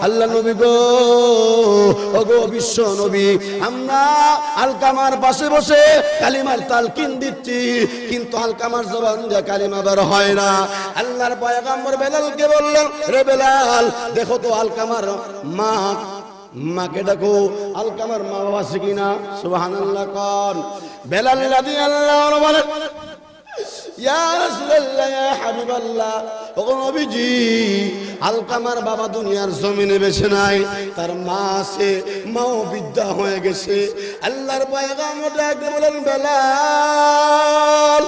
আল্লাহ নবী গো, ওগো বিশ্ব নবী, আমরা আলকামার পাশে বসে কালিমার তালকিন দিচ্ছি, কিন্তু আলকামার জবান দিয়ে কালিমা বের হয় না। আল্লাহর পয়গম্বর বেলালকে বললেন, রে বেলাল, দেখো তো আলকামার মাকে ডাকো, আলকামার মা বাবা আছে কিনা? সুবহানাল্লাহ কোন। বেলাল রাদিয়াল্লাহু আনহু বলেন, ইয়া রাসূলুল্লাহ, ইয়া হাবিবাল্লাহ, ও নবীজি, আলকামার বাবা দুনিয়ার জমিনে বেঁচে নাই, তার মা আছে, মাও বিদ্যা হয়ে গেছে। আল্লাহর পয়গম্বর ডাকতে বলেন, বেলাল,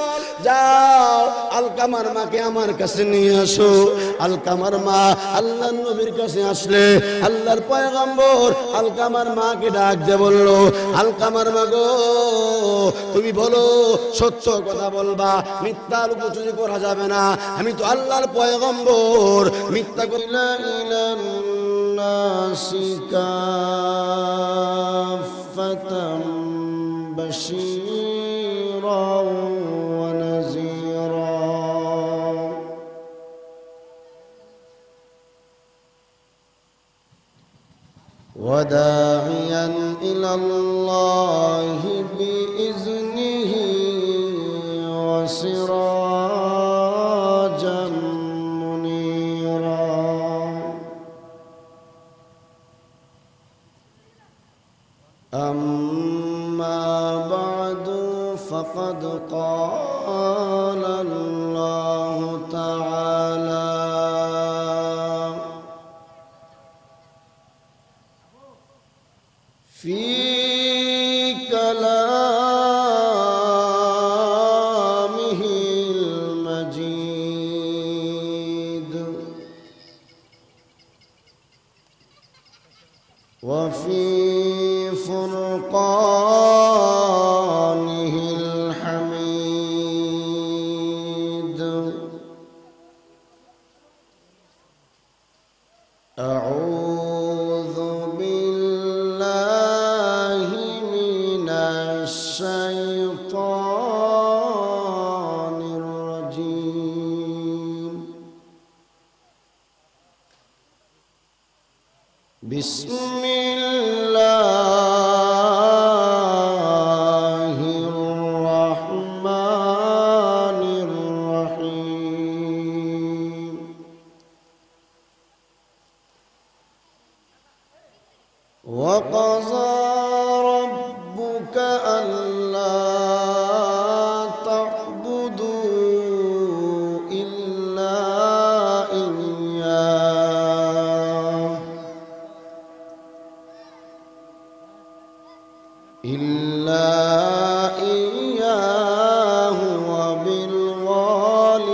যাও আলকামার মাকে আমার কাছে নিয়ে আসো। আলকামার মা আল্লাহর নবীর কাছে আসলে আল্লাহর পয়গম্বর আলকামার মাকে ডাক দিয়ে বলল, আলকামার মা গো, তুমি বলো, সত্য কথা বলবা, মিথ্যা লুকোচুরি করা যাবে না। আমি তো আল্লাহর পয়গম্বর, মিথ্যা করিলা ইলান নাসি কাফাতাম বাশীরাও ওয়া নাযীরা ওয়া দাঈয়ান ইলাল্লাহি বিইজনিহি ওয়া সিরাজাম মুনীরা। أما بعد فقد قال الله تعالى في كلامه المجيد وفي فرقانه الحميد. أعوذ بالله من الشيطان الرجيم. بسم الله الرحمن الرحيم. وقضى ربك ألا تعبدوا إلا إياه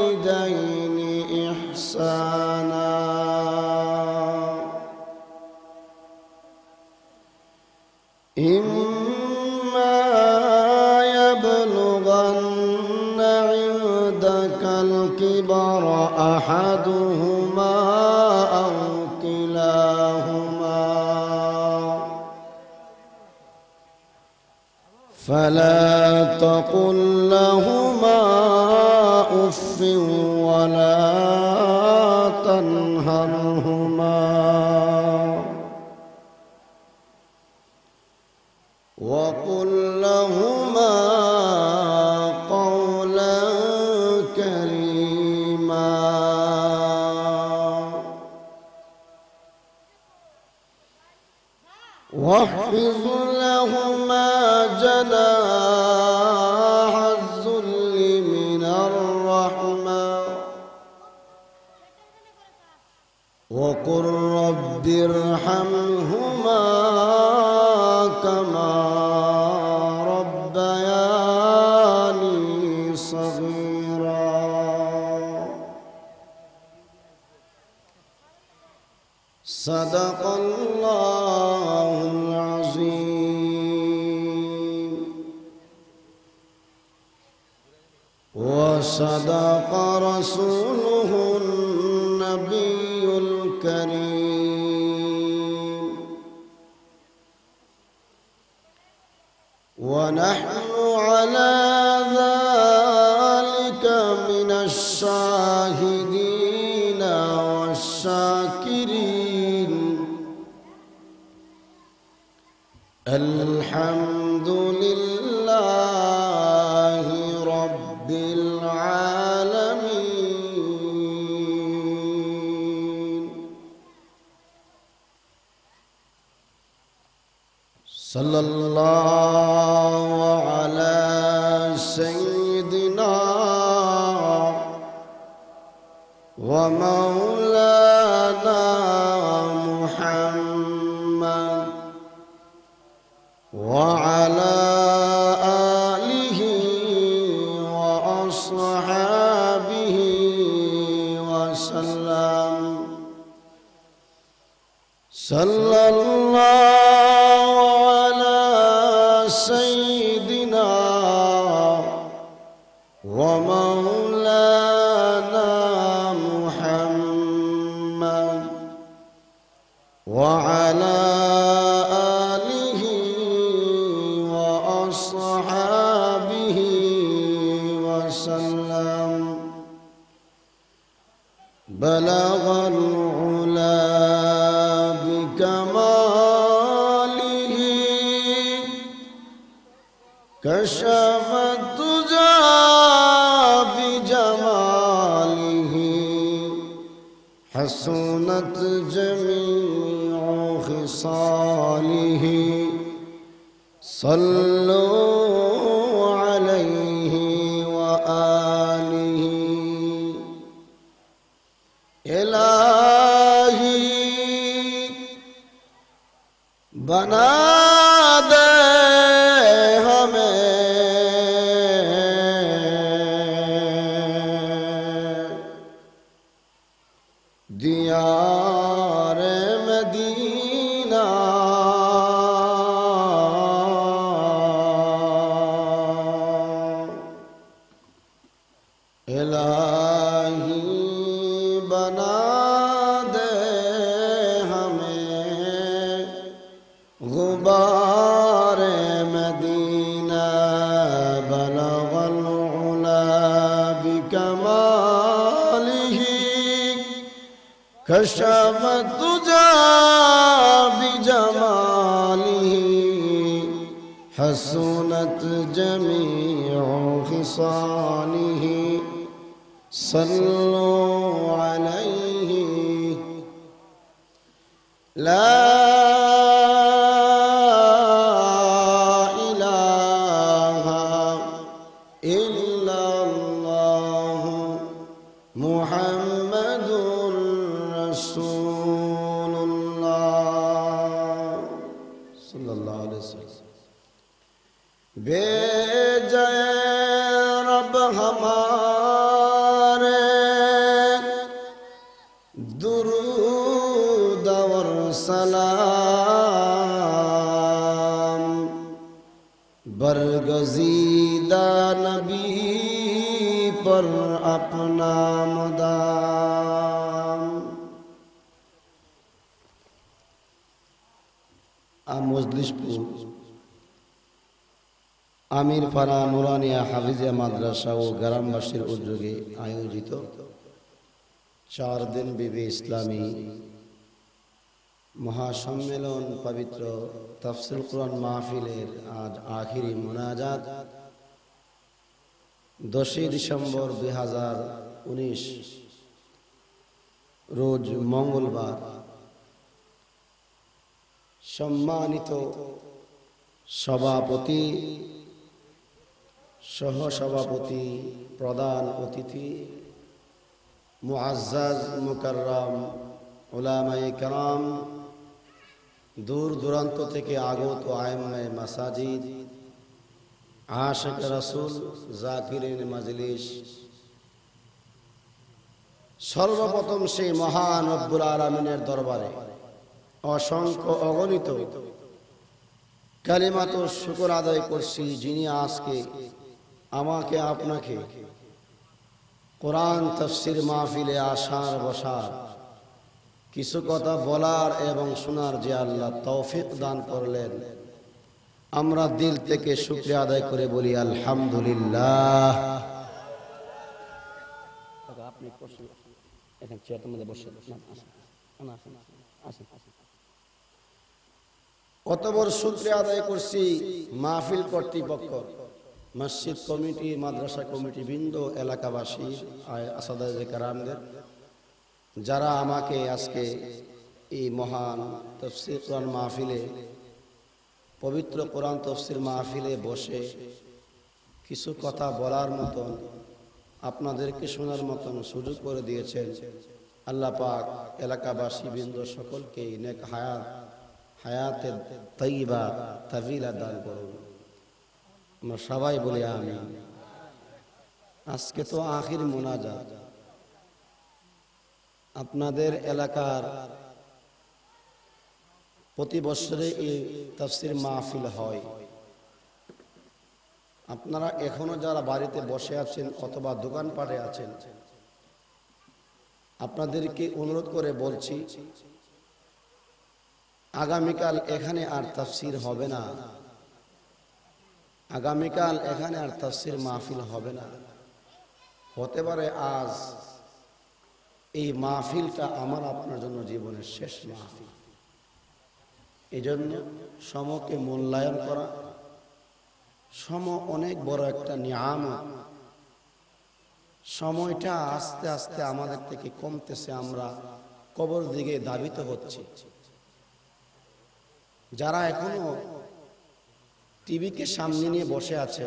وبالوالدين إحسانا. إما يبلغن عندك الكبر أحدهما أو كلاهما فلا تقل لهما أف ولا تنهرهما وقل لهما قولا كريما. واخفض لهما جناح الذل من الرحمة وقل رب ارحمهما كما ربياني صغيرا. صدق الله العظيم وصدق رسوله النبي الكريم. ونحن على ذلك من الشاهدين والشاكرين الحمد لله رب العالمين صلى الله على سيدنا ومولانا محمد وعلى آله وأصحابه وسلم صلى الله على سيدنا ومولانا محمد وعلى آله وأصحابه وسلم بلغ العلا بكماله كشف الدجى بجماله حسنت جميع خصاله صلوا عليه وآله إلهي بنا دے ہمیں دیار مدینہ الہی بنا دے ہمیں غبار مدینہ بلغ العلا بکمالہ کشف الدجى بجمالہ حسنت جميع خصاله صلوا عليه لا إله إلا الله محمد رسول الله صلى الله عليه وسلم भेजे रब हमारे दुरूद और सलाम बरगज़ीदा नबी पर अपना मुदाम मजलिसपुर আমিরপাড়া নুরানিয়া হাফিজিয়া মাদ্রাসা ও গ্রামবাসীর উদ্যোগে আয়োজিত 4 দিন ব্যাপী ইসলামী মহাসম্মেলন পবিত্র তাফসীর কুরআন মাহফিলের আজ আখিরি মুনাজাত 10 ডিসেম্বর 2019 রোজ মঙ্গলবার সম্মানিত সভাপতি সহসভাপতি প্রধান অতিথি মুআজ্জাজ মুকাররম উলামায়ে কেরাম দূর দূরান্ত থেকে আগত আইম্মায়ে মাসাজিদ আশিক রাসূল জাকিরিন মাজলিস সর্বপ্রথম সেই মহান রব্বুল আলামিনের দরবারে অসংখ্য অগণিত কালিমাত শুকর আদায় করছি যিনি আজকে আমাকে আপনাকে কোরআন তাফসীর মাহফিলে আসার বসার কিছু কথা বলার এবং শোনার যে আল্লাহ তৌফিক দান করলেন আমরা দিল থেকে শুকরিয়া আদায় করে বলি আলহামদুলিল্লাহ। আপনি এখানে চেয়ারের মধ্যে বসে কত বড় শুকরিয়া আদায় করছি মাহফিল কর্তৃপক্ষ, মসজিদ কমিটি, মাদ্রাসা কমিটি বৃন্দ, এলাকাবাসী, আসাদায়ে কেরামদের, যারা আমাকে আজকে এই মহান তাফসীর কোরআন মাহফিলে, পবিত্র কোরআন তাফসীর মাহফিলে বসে কিছু কথা বলার মতন, আপনাদেরকে শোনার মতন সুযোগ করে দিয়েছেন। আল্লাহ পাক এলাকাবাসী বৃন্দ সকলকে নেক হায়াতে তাইয়্যিবা তাবিলা দান করুন। আমরা সবাই বলি আমিন। আজকে তো আখির মুনাজাত। আপনাদের এলাকার প্রতি বছরে এই তাফসীর মাহফিল হয়। আপনারা এখনো যারা বাড়িতে বসে আছেন অথবা দোকানপাটে আছেন, আপনাদেরকে অনুরোধ করে বলছি, আগামীকাল এখানে আর তাফসীর হবে না। আগামীকাল এখানে আর তাফসীর মাহফিল হবে না। হতে পারে আজ এই মাহফিলটা আমার আপনার জন্য জীবনের শেষ মাহফিল। এই জন্য সময়কে মূল্যায়ন করা, সময় অনেক বড় একটা নিয়ামত। সময়টা আস্তে আস্তে আমাদের থেকে কমতেছে, আমরা কবর দিকে ধাবিত হচ্ছি। যারা এখনো টিভিকে সামনে নিয়ে বসে আছে,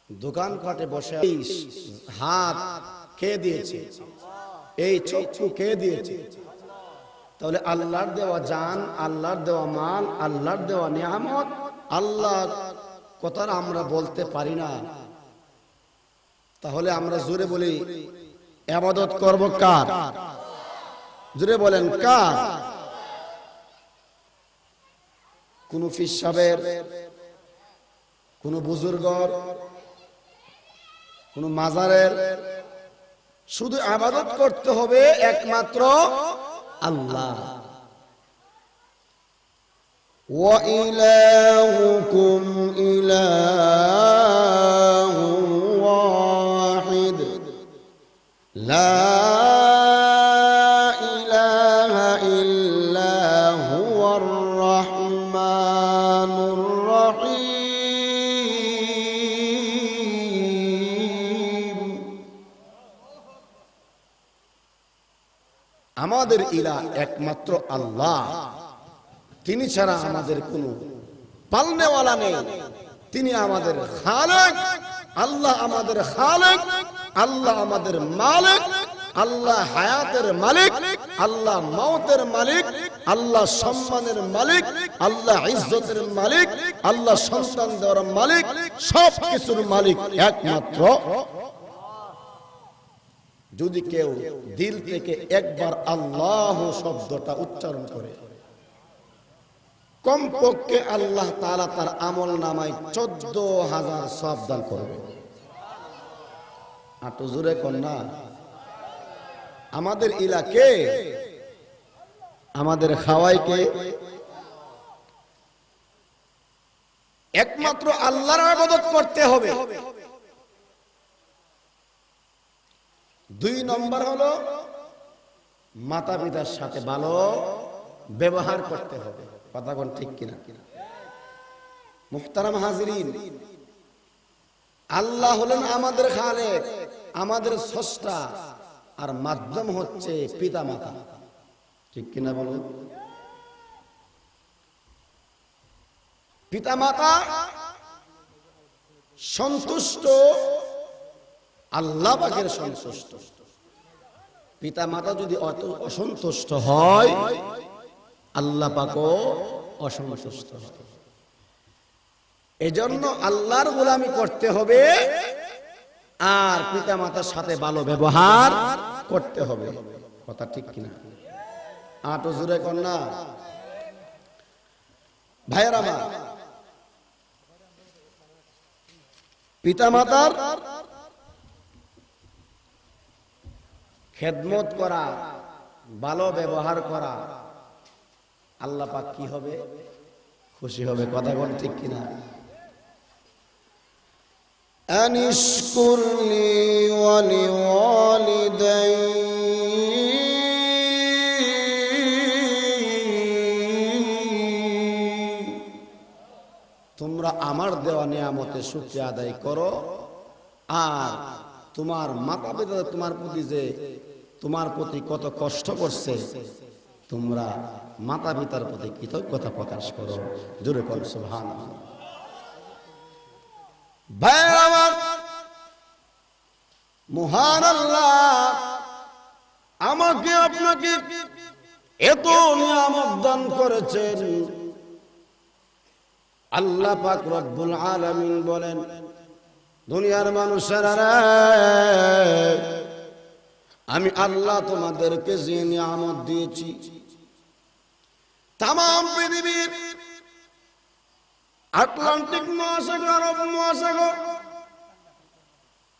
দোকানপাটে বসে, হাত কে দিয়েছে, এই চক্ষু কে দিয়েছে? তাহলে আল্লাহর দেওয়া জান, আল্লাহর দেওয়া মাল, আল্লাহর দেওয়া নিয়ামত, আল্লাহর কথা আমরা বলতে পারি না। তাহলে আমরা জোরে বলি ইবাদত করব কার? জোরে বলেন কার? কোন পীর সাহেবের, কোন বুজুর্গর, কোন মাজারের? শুধু ইবাদত করতে হবে একমাত্র আল্লাহ। ওয়া ইলাহুকুম ইলাহুন ওয়াহিদ লা ইলাহা ইল্লা হুয়ার রাহমানুর রহিম। আমাদের ইলাহ একমাত্র আল্লাহ। তিনি ছাড়া আমাদের কোনো পালনেওয়ালা নেই। তিনি আমাদের খালেক। আল্লাহ আমাদের খালেক, আল্লাহ আমাদের মালিক, আল্লাহ হায়াতের মালিক, আল্লাহ মওতের মালিক, আল্লাহ সম্মানের মালিক, আল্লাহ ইজ্জতের মালিক, আল্লাহ সন্তান দেওয়ার মালিক, সব কিছুর মালিক একমাত্র। যদি কেউ দিল থেকে একবার আল্লাহ শব্দটা উচ্চারণ করে, কমপক্ষে আল্লাহ তাআলা তার আমল নামায় 14,000 সওয়াব দান করবে। আর তো জোরে কোন না। আমাদের ইলাকে, আমাদের খাওয়াইকে একমাত্র আল্লাহর ইবাদত করতে হবে। 2 নম্বর হলো মাতা পিতার সাথে ভালো ব্যবহার করতে হবে। কথা কোন ঠিক কিনা? মুহতারাম হাজিরিন, আল্লাহ হলেন আমাদের খালেক, আমাদের স্রষ্টা, আর মাধ্যম হচ্ছে পিতা মাতা। ঠিক কিনা বলুন? পিতা মাতা সন্তুষ্ট, আল্লাহ পাকের সন্তুষ্ট। পিতা মাতা যদি অসন্তুষ্ট হয়, আল্লাহ পাকও অসন্তুষ্ট হয়। এজন্য আল্লাহর গোলামি করতে হবে আর পিতা মাতার সাথে ভালো ব্যবহার করতে হবে। কথা ঠিক কিনা? আটো জুড়ে কন্যা ভাইয়ের আমার, পিতা মাতার খেদমত করা, ভালো ব্যবহার করা, আল্লাহ পাক কি হবে? খুশি হবে। কথা বল ঠিক কিনা? আনিশকুরলি ওয়া লিওয়ালিদাই তোমরা আমার দেওয়া নিয়ামতের শুকরিয়া আদায় করো, আর তোমার মাতা পিতা তোমার প্রতি কত কষ্ট করছে তোমরা মাতা পিতার প্রতি কৃতজ্ঞতা প্রকাশ করো। জোরে করো সুবহানাল্লাহ। ভাইরা আমার, মহান আল্লাহ আমাকে আপনাকে এত নিয়ামত দান করেছেন। আল্লাহ পাক রব্বুল আলামিন বলেন, দুনিয়ার মানুষেরা রে, আমি আল্লাহ তোমাদেরকে যে নিয়ামত দিয়েছি, তাম পৃথিবীর আটলান্টিক মহাসাগর, আরব মহাসাগর,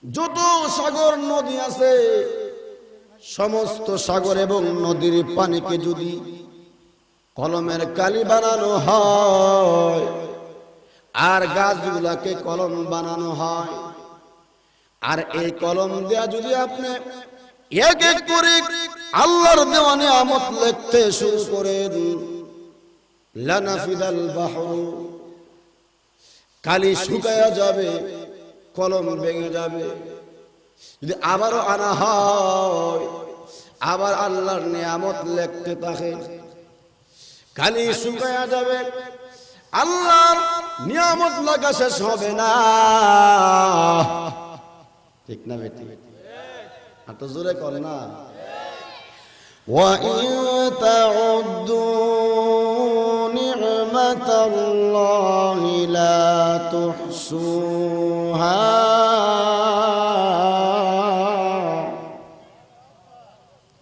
যত সাগর নদী আছে, সমস্ত সাগর এবং নদীর পানিকে যদি কলমের কালি বানানো হয়, আর গাছগুলাকে কলম বানানো হয়, আর এই কলম দেয়া যদি আপনি এক এক করে আল্লাহর দেওয়া নিয়ামত লিখতে শুরু করেন, লানাফিদাল বাহরু, কালি শুকায়া যাবে, কলম ভেঙে যাবে। যদি আবারও আনা হয়, আবার আল্লাহর নিয়ামত লিখতে থাকে, কালি শুকায়া যাবে, আল্লাহর নিয়ামত লেখা শেষ হবে না। ঠিক না বেটি? এত জোরে কর না। وَإِن تَعُدُّوا نِعْمَةَ اللَّهِ لَا تُحْصُوهَا।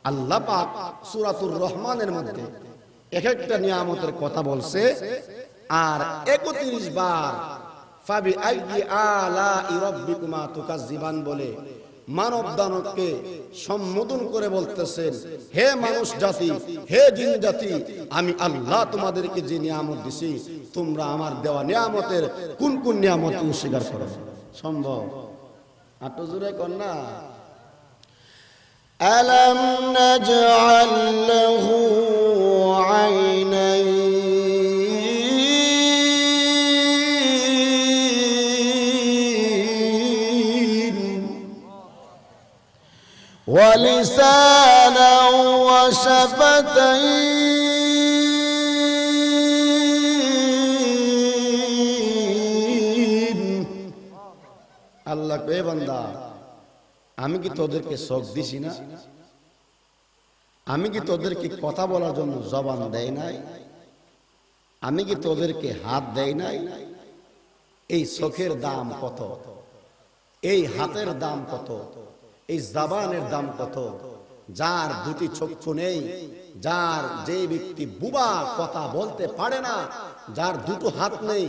আল্লাহ পাক সূরাতুর রহমানের মধ্যে এক একটা নিয়ামতের কথা বলছে, আর 31 বার ফাবি আইয়ি আলাই রাব্বিকুমা তুকাজ্জিবান বলে মানব দানবকে সম্বোধন করে বলতেছেন, হে মানুষ জাতি, হে জিন জাতি, আমি আল্লাহ তোমাদেরকে যে নিয়ামত দিছি, তোমরা আমার দেওয়া নিয়ামতের কোন কোন নিয়ামত অস্বীকার করো? সম্ভব? এত জোরে কর না। আলাম নাজআল লাহু আইনাইন وَلِسَانًا وَشَفَتَيْنِ। আল্লাহ কয়ে, বান্দা আমি কি তোদেরকে চোখ দিছি না? আমি কি তোদেরকে কথা বলার জন্য জবান দেই নাই? আমি কি তোদেরকে হাত দেই নাই? এই চোখের দাম কত? এই হাতের দাম কত? এই জবানের দাম কত? যার দুটি চক্ষু নেই, যার যে ব্যক্তি বুবা, কথা বলতে পারে না, যার দুটো হাত নেই,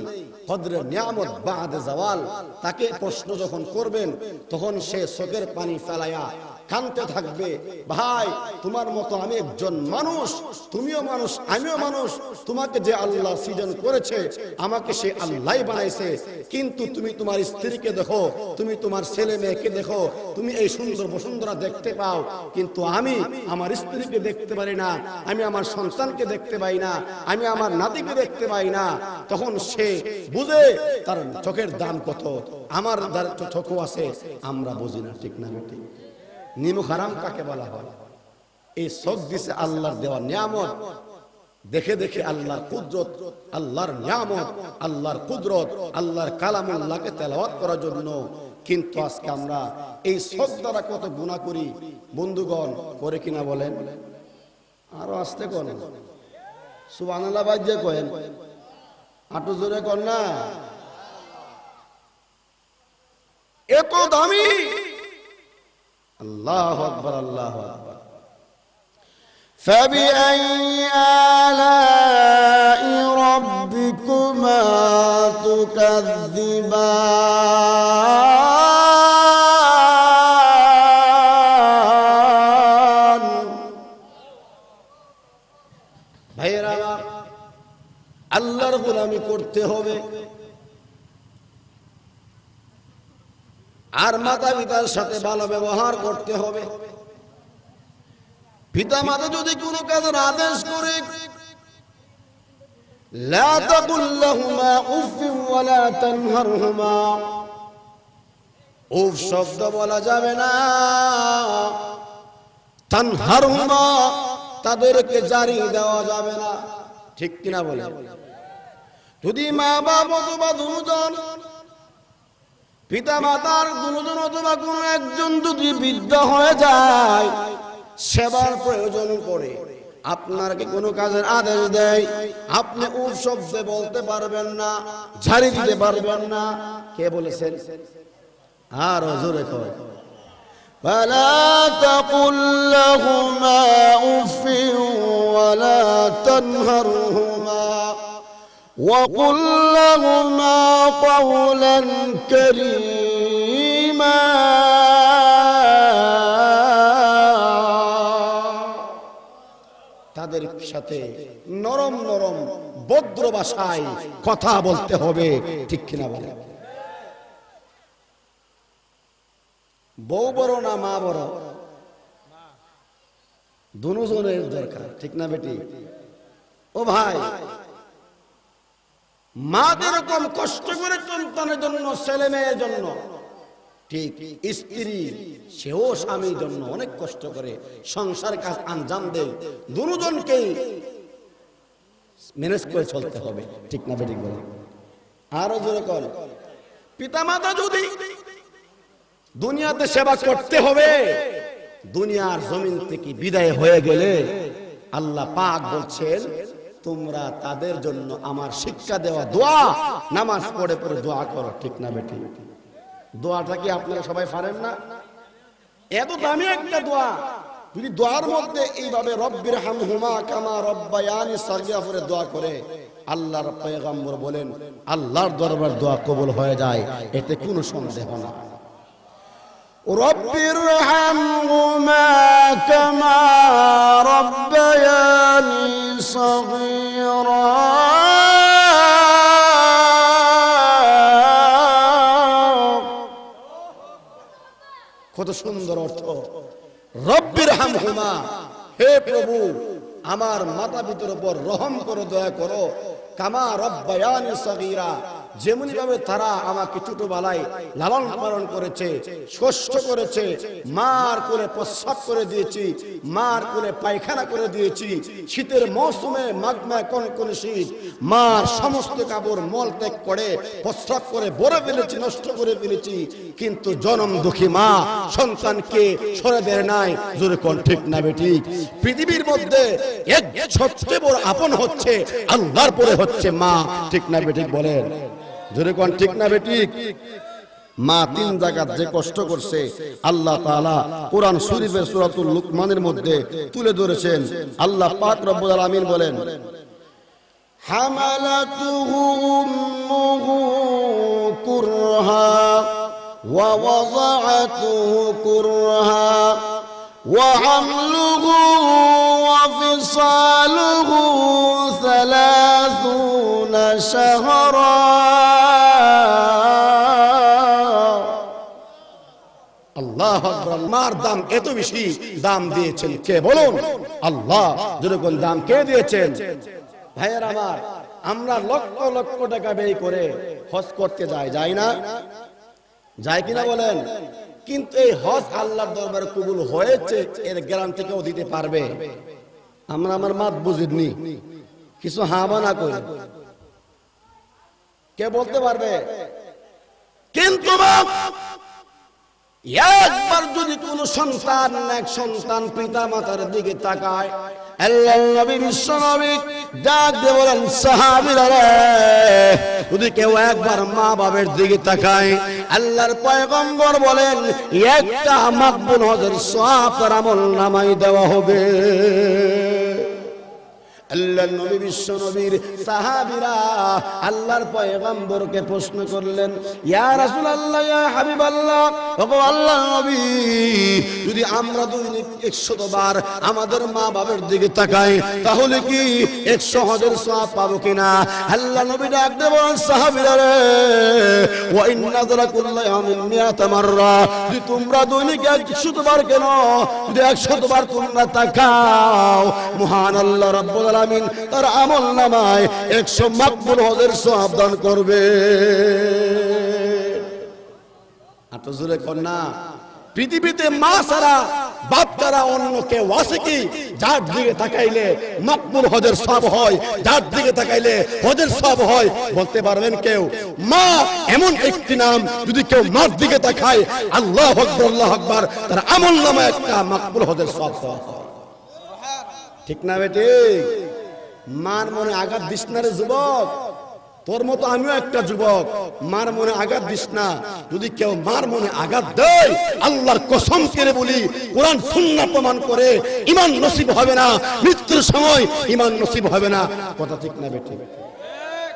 কদরের নিয়ামত বাদে জাওয়াল, তাকে প্রশ্ন যখন করবেন তখন সে চোখের পানি ফেলায়া কাঁদতে থাকবে, ভাই তোমার মতো আমি একজন মানুষ, তুমিও মানুষ, আমিও মানুষ, তোমাকে যে আল্লাহ সৃজন করেছে, আমাকে সে আল্লাহই বানাইছে, কিন্তু তুমি তোমার স্ত্রীকে দেখো, তুমি তোমার ছেলে মেয়েকে দেখো, তুমি এই সুন্দর বসুন্ধরা দেখতে পাও, কিন্তু আমি আমার স্ত্রীকে দেখতে পারি না, আমি আমার সন্তানকে দেখতে পাই না, আমি আমার নাতিকে দেখতে পাই না। তখন সে বুঝে তার চোখের দাম কত। আমার চোখও আছে, আমরা বুঝি না। ঠিক না? ঠিক। নিমক হারাম কাকে বলা হয়? এই চোখ দিছে আল্লাহর দেওয়া নিয়ামত, দেখে দেখে আল্লাহর কুদরত, আল্লাহর নিয়ামত, আল্লাহর কুদরত, আল্লাহর কালামুল্লাহকে তেলাওয়াত করার জন্য। কিন্তু আজকে আমরা এই চোখ দ্বারা কত গুনাহ করি বন্ধুগণ, করে কিনা বলেন? আরো আসতে কোন সুবহানাল্লাহ বাজে কয়েন, আটু জোরে কর না। এত দামি, আল্লাহু আকবার, আল্লাহু আকবার। فبأي آلاء ربكما تكذبان। ভাইরা, আল্লাহর গোলামি করতে হবে, আর মাতা পিতার সাথে ভালো ব্যবহার করতে হবে। পিতা মাতা যদি কোনো কাজের আদেশ করে লা তাকুল লাহুমা উফ ওয়ালা তানহারহুমা, উফ শব্দ বলা যাবে না, তানহারহুমা তাদেরকে জারি দেওয়া যাবে না, ঠিক কিনা বলে? যদি মা বাবা অথবা দুজন পিতা মাতার দুজন অথবা কোনো একজন যদি বৃদ্ধ হয়ে যায়, সেবার প্রয়োজন পড়ে, আপনাকে কোনো কাজের আদেশ দেয়, আপনি উফ শব্দে বলতে পারবেন না, ঝাড়ি দিতে পারবেন না। কে বলেছেন? আর জোরে কর, ফালা তাকুল লাহুমা উফ ওয়ালা তানহারহুমা وقل لهما قولا كريما। তাদের সাথে নরম নরম ভদ্র ভাষায় কথা বলতে হবে, ঠিক কিনা বলে? বউ বড় না মা বড়? দুজনের দরকার, ঠিক না বেটি? ও ভাই, মা যেরকম কষ্ট করে সন্তানের জন্য, ছেলে মেয়ের জন্য, ঠিক স্ত্রী সেও স্বামীর জন্য অনেক কষ্ট করে সংসার কাজ আঞ্জাম দেয়। দুজনকেই ম্যানেজ করে চলতে হবে, ঠিক না বেটি বলে? আরো জোরে কর, পিতা মাতা যদি দুনিয়াতে সেবা করতে হবে, দুনিয়ার জমিন থেকে বিদায় হয়ে গেলে আল্লাহ পাক বলছেন, তোমরা তাদের জন্য আমার শিক্ষা দেওয়া দোয়া নামাজ পড়ে পড়ে দোয়া করো, ঠিক না বেটি? দোয়াটা কি আপনারা সবাই পারেন না? এত দামি একটা দোয়া, যদি দোয়ার মধ্যে এইভাবে রব্বির হামহুমা কামা রব্বায়ানি সাগীরা পড়ে দোয়া করে, আল্লাহর পয়গম্বর বলেন আল্লাহর দরবার দোয়া কবুল হয়ে যায়, এতে কোনো সন্দেহ না। রব্বির হামহুমা কামা রব্বায়ানি সাগীরা, কত সুন্দর অর্থ। রব্বির হামহুমা, হে প্রভু আমার মাতা পিতার উপর রহম করো, দয়া করো, কামা রব্বায়ানি সাগীরা, যেমনি ভাবে তারা আমাকে ছোটবেলায় লালন পালন করেছে, কষ্ট করেছে, মার কোলে প্রস্রাব করে দিয়েছি, মার কোলে পায়খানা করে দিয়েছি, শীতের মৌসুমে মাঘমায় কনকনে শীত, মার সমস্ত কাপড় মল ত্যাগ করে প্রস্রাব করে ভরে ফেলেছি, নষ্ট করে ফেলেছি, কিন্তু জনম দুঃখী মা সন্তানকে সরে দেয় নাই। জোরে কোন, ঠিক না বেটি? পৃথিবীর মধ্যে এক সবচেয়ে বড় আপন হচ্ছে আল্লাহর পরে হচ্ছে মা, ঠিক না বেটি? বলেন জোরে কোন, ঠিক না বেটি? মা তিন জায়গা যে কষ্ট করছে আল্লাহ তাআলা কোরআন শরীফের সূরাতুল লুকমানের মধ্যে তুলে ধরেছেন। আল্লাহ পাক রব্বুল আলামিন বলেন, হামালাতুহু উম্মুহু কুরহা ওয়া ওয়াযাআতুহু কুরহা ওয়া হামলুহু ওয়া ফিসালুহু 30 শাহরা। আল্লাহু আকবার। মার দাম এত বেশি দাম দিয়েছেন কে বলুন? আল্লাহ। যেরকম দাম কে দিয়েছেন? ভাইয়ের আমার, আমরা লক্ষ লক্ষ টাকা ব্যয় করে হজ করতে যাই না? যায় কিনা বলেন? কিন্তু এই হজ আল্লাহর দরবারে কবুল হয়েছে এর গ্যারান্টি কেউ দিতে পারবে? আমরা আমার মাত বুঝিনি, কিছু হাবা না করে কে বলতে পারবে? কিন্তু একবার যদি কোন সন্তান, এক সন্তান পিতা মাতার দিকে তাকায়, আল্লাহর নবী বিশ্ব নবী ডাক দিয়ে বলেন, সাহাবীরা রে, যদি কেউ একবার মা বাবার দিকে তাকায়, আল্লাহর পয়গম্বর বলেন একটা মাকবুল হজের সওয়াব তার আমলনামায় দেওয়া হবে। আল্লাহর নবী বিশ্ব নবীর সাহাবীরা আল্লাহর পয়গম্বরকে প্রশ্ন করলেন, ইয়া রাসূলুল্লাহ, ইয়া হাবিবাল্লাহ, ওগো আল্লাহর নবী যদি আমরা দৈনিক 100 বার আমাদের মা বাবার দিকে তাকাই তাহলে কি 100 হজের সওয়াব পাবো কিনা? আল্লাহ নবী ডাক দিয়ে বলেন সাহাবীরা রে ওয়া ইন্না যালাকুল্লা ইয়ামিন মিয়াতা মাররা যদি তোমরা দৈনিক 100 বার কেন যদি 100 বার তোমরা তাকাও মহান আল্লাহ রাব্বুল আলামিন তার আমলনামায় 100 মাকবুল হজের সওয়াব দান করবে। এত জোরে কন্যা পৃথিবীতে মা ছাড়া বাপ ছাড়া অন্য কেউ আছে কি যার দিকে তাকাইলে মাকবুল হজের সওয়াব হয়, যার দিকে তাকাইলে হজের সওয়াব হয়? বলতে পারবেন কেউ? মা এমন একটি নাম যদি কেউ মার দিকে তাকায় আল্লাহু আকবার আল্লাহু আকবার তার আমলনামায় একটা মাকবুল হজের সওয়াব হয়। ঠিক না বেটি? মার মনে আঘাত দিস না রে যুবক, তোর মতো আমিও একটা যুবক। মার মনে আঘাত দিস না। যদি কেউ মার মনে আঘাত দেয় আল্লাহর কসম করে বলি কোরআন সুন্নাহ প্রমাণ করে ঈমান নসিব হবে না, মৃত্যুর সময় ঈমান নসিব হবে না। কথা ঠিক না বেটি?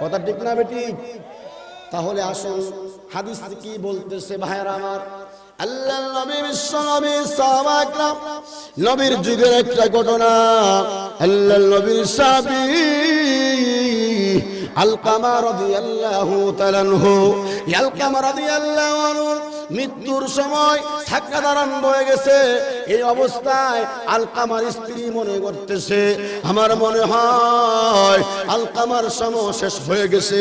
কথা ঠিক না বেটি? তাহলে আসুন হাদিস কি বলতেছে ভাইরা আমার। আল্লাহর নবী বিশ্ব নবী সাহাবা একরাম নবীর যুগের একটা ঘটনা। আল্লাহর নবীর সাহাবী আলকামা রাদিয়াল্লাহু তাআলা আনহু, আলকামা রাদিয়াল্লাহু আনহু মৃত্যুর সময় সাকরাত আরম্ভ হয়ে গেছে। এই অবস্থায় আলকামার স্ত্রী মনে করতেছে আমার মনে হয় আলকামার সময় শেষ হয়ে গেছে,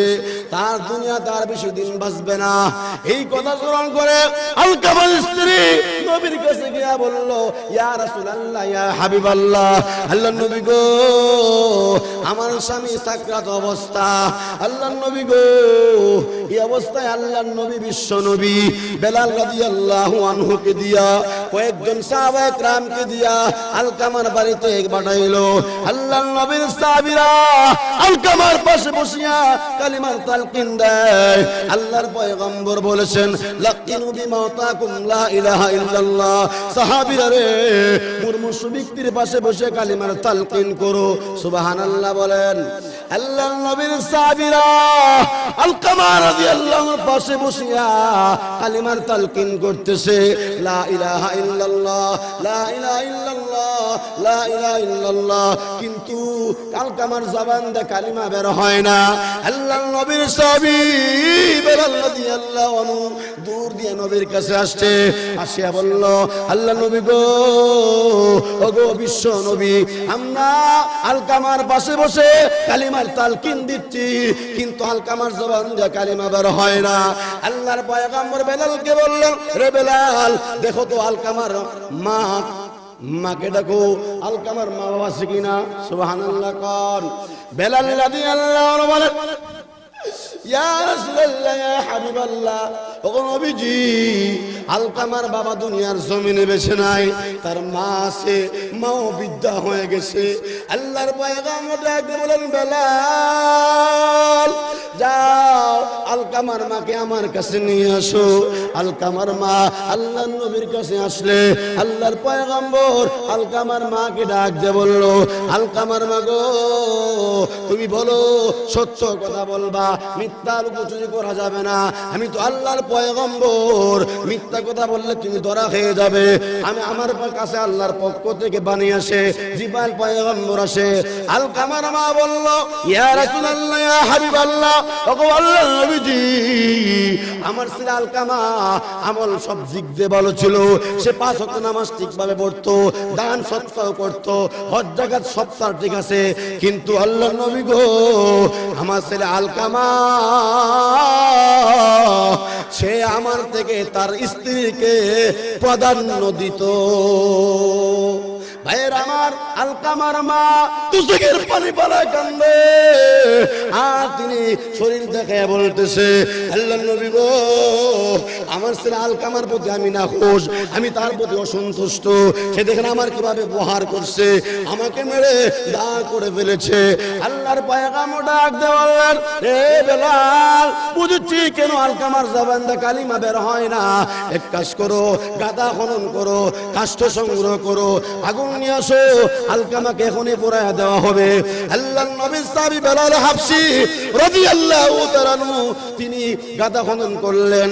তার দুনিয়া তার বেশি দিন বাঁচবে না। এই কথা স্মরণ করে আলকামার স্ত্রী নবীর কাছে গিয়া বলল ইয়া রাসূলুল্লাহ ইয়া হাবিবাল্লাহ, আল্লাহর নবী গো আমার স্বামী সাকরাত অবস্থা। আল্লাহর নবী গো এই অবস্থায় আল্লাহর নবী বিশ্ব নবী বেলাল রাদিয়াল্লাহু আনহুকে দিয়া কয়েকজন সাহাবা একরামকে দিয়া আলকামার বাড়িতে পাঠাইলো। আল্লাহর নবীর সাহাবীরা আলকামার পাশে বসিয়া কালিমার তালকিন দেয়। আল্লাহর পয়গম্বর বলেছেন লাকিনু বিমাতাকুম লা ইলাহা ইল্লাল্লাহ। সাহাবীরা রে মুমূর্ষু ব্যক্তির পাশে বসে কালিমার তালকিন করো, সুবহানাল্লাহ বলেন। আল্লাহর নবীর সাহাবীরা আলকামা রাদিয়াল্লাহু আনহুর পাশে বসিয়া কালিমার তালকিন করতেছে লা ইলাহা ইল্লাল্লাহ লা ইলাহা ইল্লাল্লাহ লা ইলাহা ইল্লাল্লাহ, কিন্তু আলকামার জবান দিয়ে কালিমা বের হয় না। আল্লাহর নবীর সাহাবী বেলাল রাদিয়াল্লাহু আনহু দূর দিয়ে নবীর কাছে আসছে, আসিয়া বলল আল্লাহর নবী গো ওগো বিশ্ব নবী আমরা আলকামার পাশে বসে কালিমার তালকিন দিচ্ছি, কিন্তু আলকামার জবান দিয়ে কালিমা বের হয় না। আল্লাহর পয়গম্বর বেলালকে বললেন রে বেলাল দেখো তো আলকামার মাকে ডাকো, আলকামার মা বাবা আছে কিনা? সুবহানাল্লাহ কোন। বেলাল রাদিয়াল্লাহু আনহু বলেন ইয়া রাসূলুল্লাহ ইয়া হাবিবাল্লাহ, ওগো নবীজি আলকামার বাবা দুনিয়ার জমিনে বেঁচে নাই, তার মা আছে, মাও বৃদ্ধা হয়ে গেছে। আল্লাহর পয়গম্বর ডাক বলেন বেলাল যাও আলকামার মাকে আমার কাছে নিয়ে আসো। আলকামার মা আল্লাহর নবীর কাছে আসলে আল্লাহর পয়গম্বর আলকামার মাকে ডাক দিয়ে বলল আলকামার মা গো তুমি বলো সত্য কথা বলবা, মিথ্যা লুকোচুরি করা যাবে না। আমি তো আল্লাহর পয়গম্বর, মিথ্যা কথা বললে তুমি ধরা খেয়ে যাবে। আমি আমার কাছে আল্লাহর পক্ষ থেকে বানিয়ে আসে জিবরাইল পয়গম্বর আসে। আলকামার মা বলল ইয়া রাসূলুল্লাহ ইয়া হাবিবাল্লাহ, ওগো আল্লাহর নবীজি আমার ছেলে আলকামা আমল সব দিক দিয়ে ভালো ছিল, সে 5 ওয়াক্ত নামাজ ঠিকভাবে পড়তো, দান সৎকার করতো, হজ যাকাত সব তার ঠিক আছে, কিন্তু আল্লাহর নবী গো আমার ছেলে আলকামা সে আমার থেকে তার স্ত্রীকে প্রাধান্য দিত। ভাইয়ের আমার আলকামার মা দুচোখের পানি পালায় কান্দে, আর তিনি শরীর দেখে বলতেছে আল্লাহর নবী গো আমার ছেলে আলকামার প্রতি আমি নাখোশ, আমি তার প্রতি অসন্তুষ্ট। সে দেখেন আমার কিভাবে ব্যবহার করছে, আমাকে মেরে দাঁড় করে ফেলেছে। আল্লাহর পয়গম্বর ডাক দিয়ে বললেন রে বেলাল বুঝছি কেন আলকামার জবান দিয়ে কালিমা বের হয় না। এক কাজ করো, গাদা খনন করো, কাষ্ঠ সংগ্রহ করো, আগুন নিয়ে আসো, আলকামাকে এখনই পোড়ায়া দেওয়া হবে। আল্লাহর নবীর সাহাবী বেলাল হাবশী রাদিয়াল্লাহু তাআলা আনহু তিনি গাদা খনন করলেন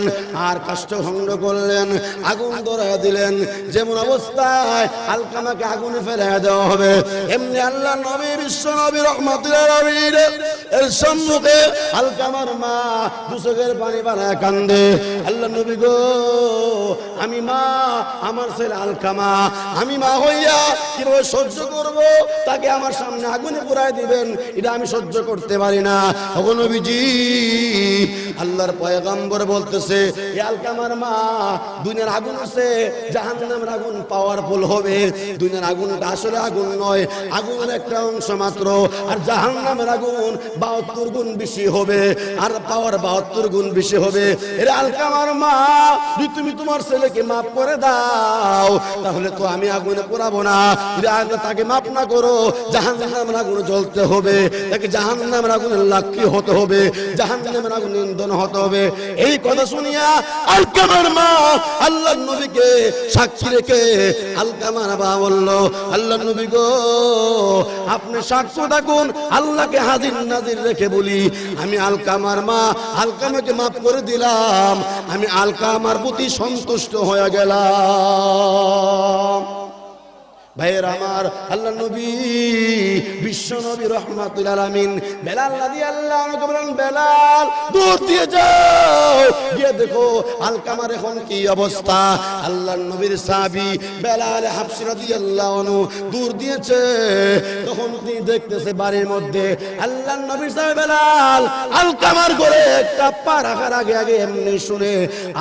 আর কাষ্ঠ খণ্ড করলেন, আগুন ধরায় দিলেন। যেমন অবস্থায় আলকামাকে আগুনে ফেলাইয়া দেওয়া হবে, এমনি আল্লাহ নবী বিশ্ব নবী রাহমাতুল্লাহ আলাইহি এর সম্মুখে আলকামার মা দুচোখের পানি বানায় কান্দে, আল্লাহ নবী গো আমি মা, আমার ছেলে আলকামা, আমি মা হইয়া কিভাবে সহ্য করব, তাকে আমার সামনে আগুনে পুরায় দিবেন, এটা আমি সহ্য করতে পারি না। ওগো নবীজি, আল্লাহর পয়গম্বর বলতেছে এ আলকামার মা, দুনিয়ার আগুন আছে, জাহান্নামের আগুন পাওয়ারফুল হবে। দুনিয়ার আগুনটা আসলে আগুন নয়, আগুনের একটা অংশ মাত্র, আর জাহান্নামের আগুন 72 গুণ বেশি হবে, আর পাওয়ার 72 গুণ বেশি হবে। এর আলকামার মা, যদি তুমি তোমার ছেলেকে মাফ করে দাও তাহলে তো আমি আগুনে পোড়াবো না, যদি তাকে মাফ না করো জাহান্নামের আগুনে জ্বলতে হবে, তাকে জাহান্নামের আগুনে লাকড়ি হতে হবে, জাহান্নামের আগুনে ইন্ধন হতে হবে। এই কথা শুনিয়া আলকামার মা আল্লাহর নবীকে সাক্ষী রেখে আলকামার মা বলল, আল্লাহর নবী গো আপনি সাক্ষ্য থাকুন, আল্লাহকে হাজির নাজির রেখে বলি আমি আলকামার মা আলকামাকে মাফ করে দিলাম, আমি আলকামার প্রতি সন্তুষ্ট হয়ে গেলাম। ভাইয়ের আমার, আল্লাহ নবী বিশ্ব নবী রাহমাতুল আলামিন বেলাল রাদিয়াল্লাহু আনহু বলেন, বেলাল দূর দিয়ে যাও, গিয়ে দেখো আলকামার এখন কি অবস্থা। আল্লাহর নবীর সাহাবী বেলাল হাবশী রাদিয়াল্লাহু আনহু দূর দিয়েছে, তখন তিনি দেখতেছে বাড়ির মধ্যে আল্লাহর নবীর সাহাবী বেলাল আলকামার ঘরে একটা পা রাখার আগে আগে এমনি শুনে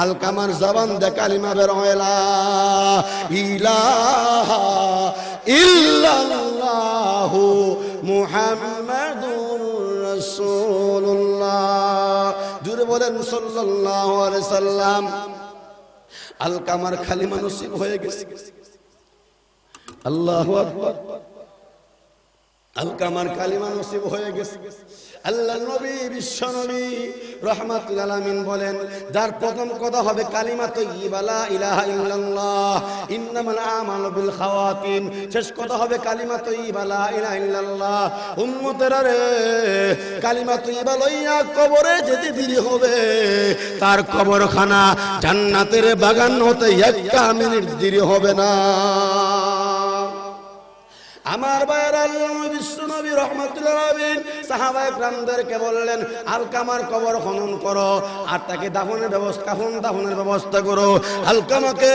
আলকামার জবান দিয়ে কালিমা বের হয়, লা ইলাহা ইল্লাল্লাহু মুহাম্মাদুর রাসূলুল্লাহ। জুড়ে বলেন সাল্লাল্লাহু আলাইহি সাল্লাম। আলকামার কালিমা নসিব হয়ে গেছে। আল্লাহু আকবার। আলকামার কালিমা নসিব হয়ে গেছে। আল্লাহ নবী বিশ্ব নবী রাহমাতুল আলামিন বলেন, যার প্রথম কথা হবে কালিমা তাইয়্যিবা লা ইলাহা ইল্লাল্লাহ ইন্নামাল আমালু বিল খাওয়াতিম, শেষ কথা হবে কালিমা তাইয়্যিবা লা ইলাহা ইল্লাল্লাহ। উম্মতেরা রে, কালিমা তাইয়্যিবা লইয়া কবরে যেতে দেরি হবে, তার কবরখানা জান্নাতের বাগান হতে একটা মিনিট দেরি হবে না। আমার ভাইয়ের আল্লাহ বিশ্ব নবী রাহমাতুল্লাহ আলাইহি সাহাবায়ে কেরামদেরকে বললেন, আলকামার কবর খনন করো আর তাকে দাফনের ব্যবস্থা করো। আলকামাকে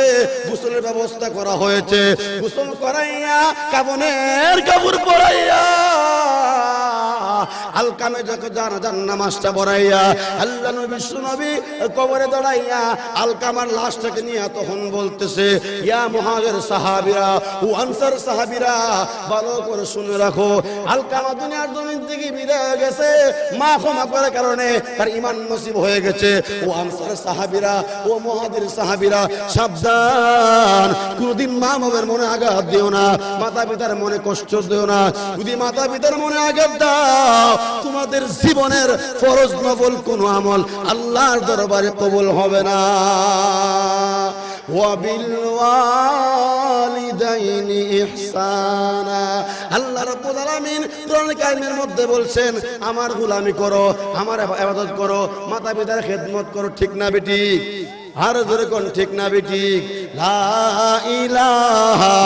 গোসলের ব্যবস্থা করা হয়েছে, গোসল করাইয়া কাফনের কাপড় পরাইয়া আলকামে যখন জানাজার নামাজটা পড়াইয়া আল্লাহ নবী বিশ্ব নবী কবরে দাঁড়াইয়া আলকামার লাশটাকে নিয়ে তখন বলতেছে, ইয়া মুহাজির সাহাবীরা ও আনসার সাহাবীরা, ভালো করে শুনে রাখো, আলকামা দুনিয়ার জমিন থেকে বিদায় হয়ে গেছে, মা ক্ষমা করার কারণে তার ঈমান নসিব হয়ে গেছে। ও আনসার সাহাবীরা, ও মুহাজির সাহাবীরা, সাবধান, কোনদিন মা বাবার মনে আঘাত দিও না, মাতা পিতার মনে কষ্ট দিও না। যদি মাতা পিতার মনে আঘাত দাও, তোমাদের জীবনের ফরজ নফল কোন আমল আল্লাহর দরবারে কবুল হবে না। ওয়াবিল ওয়ালিদাইনি ইহসানা, আল্লাহ রাব্বুল আলামিন কোরআন কারীমের মধ্যে বলছেন, আমার গোলামি করো, আমার ইবাদত করো, মাতা পিতার খেদমত করো, ঠিক না বেঠিক? আর জোরে কোন ঠিক না বেঠিক? লা ইলাহা,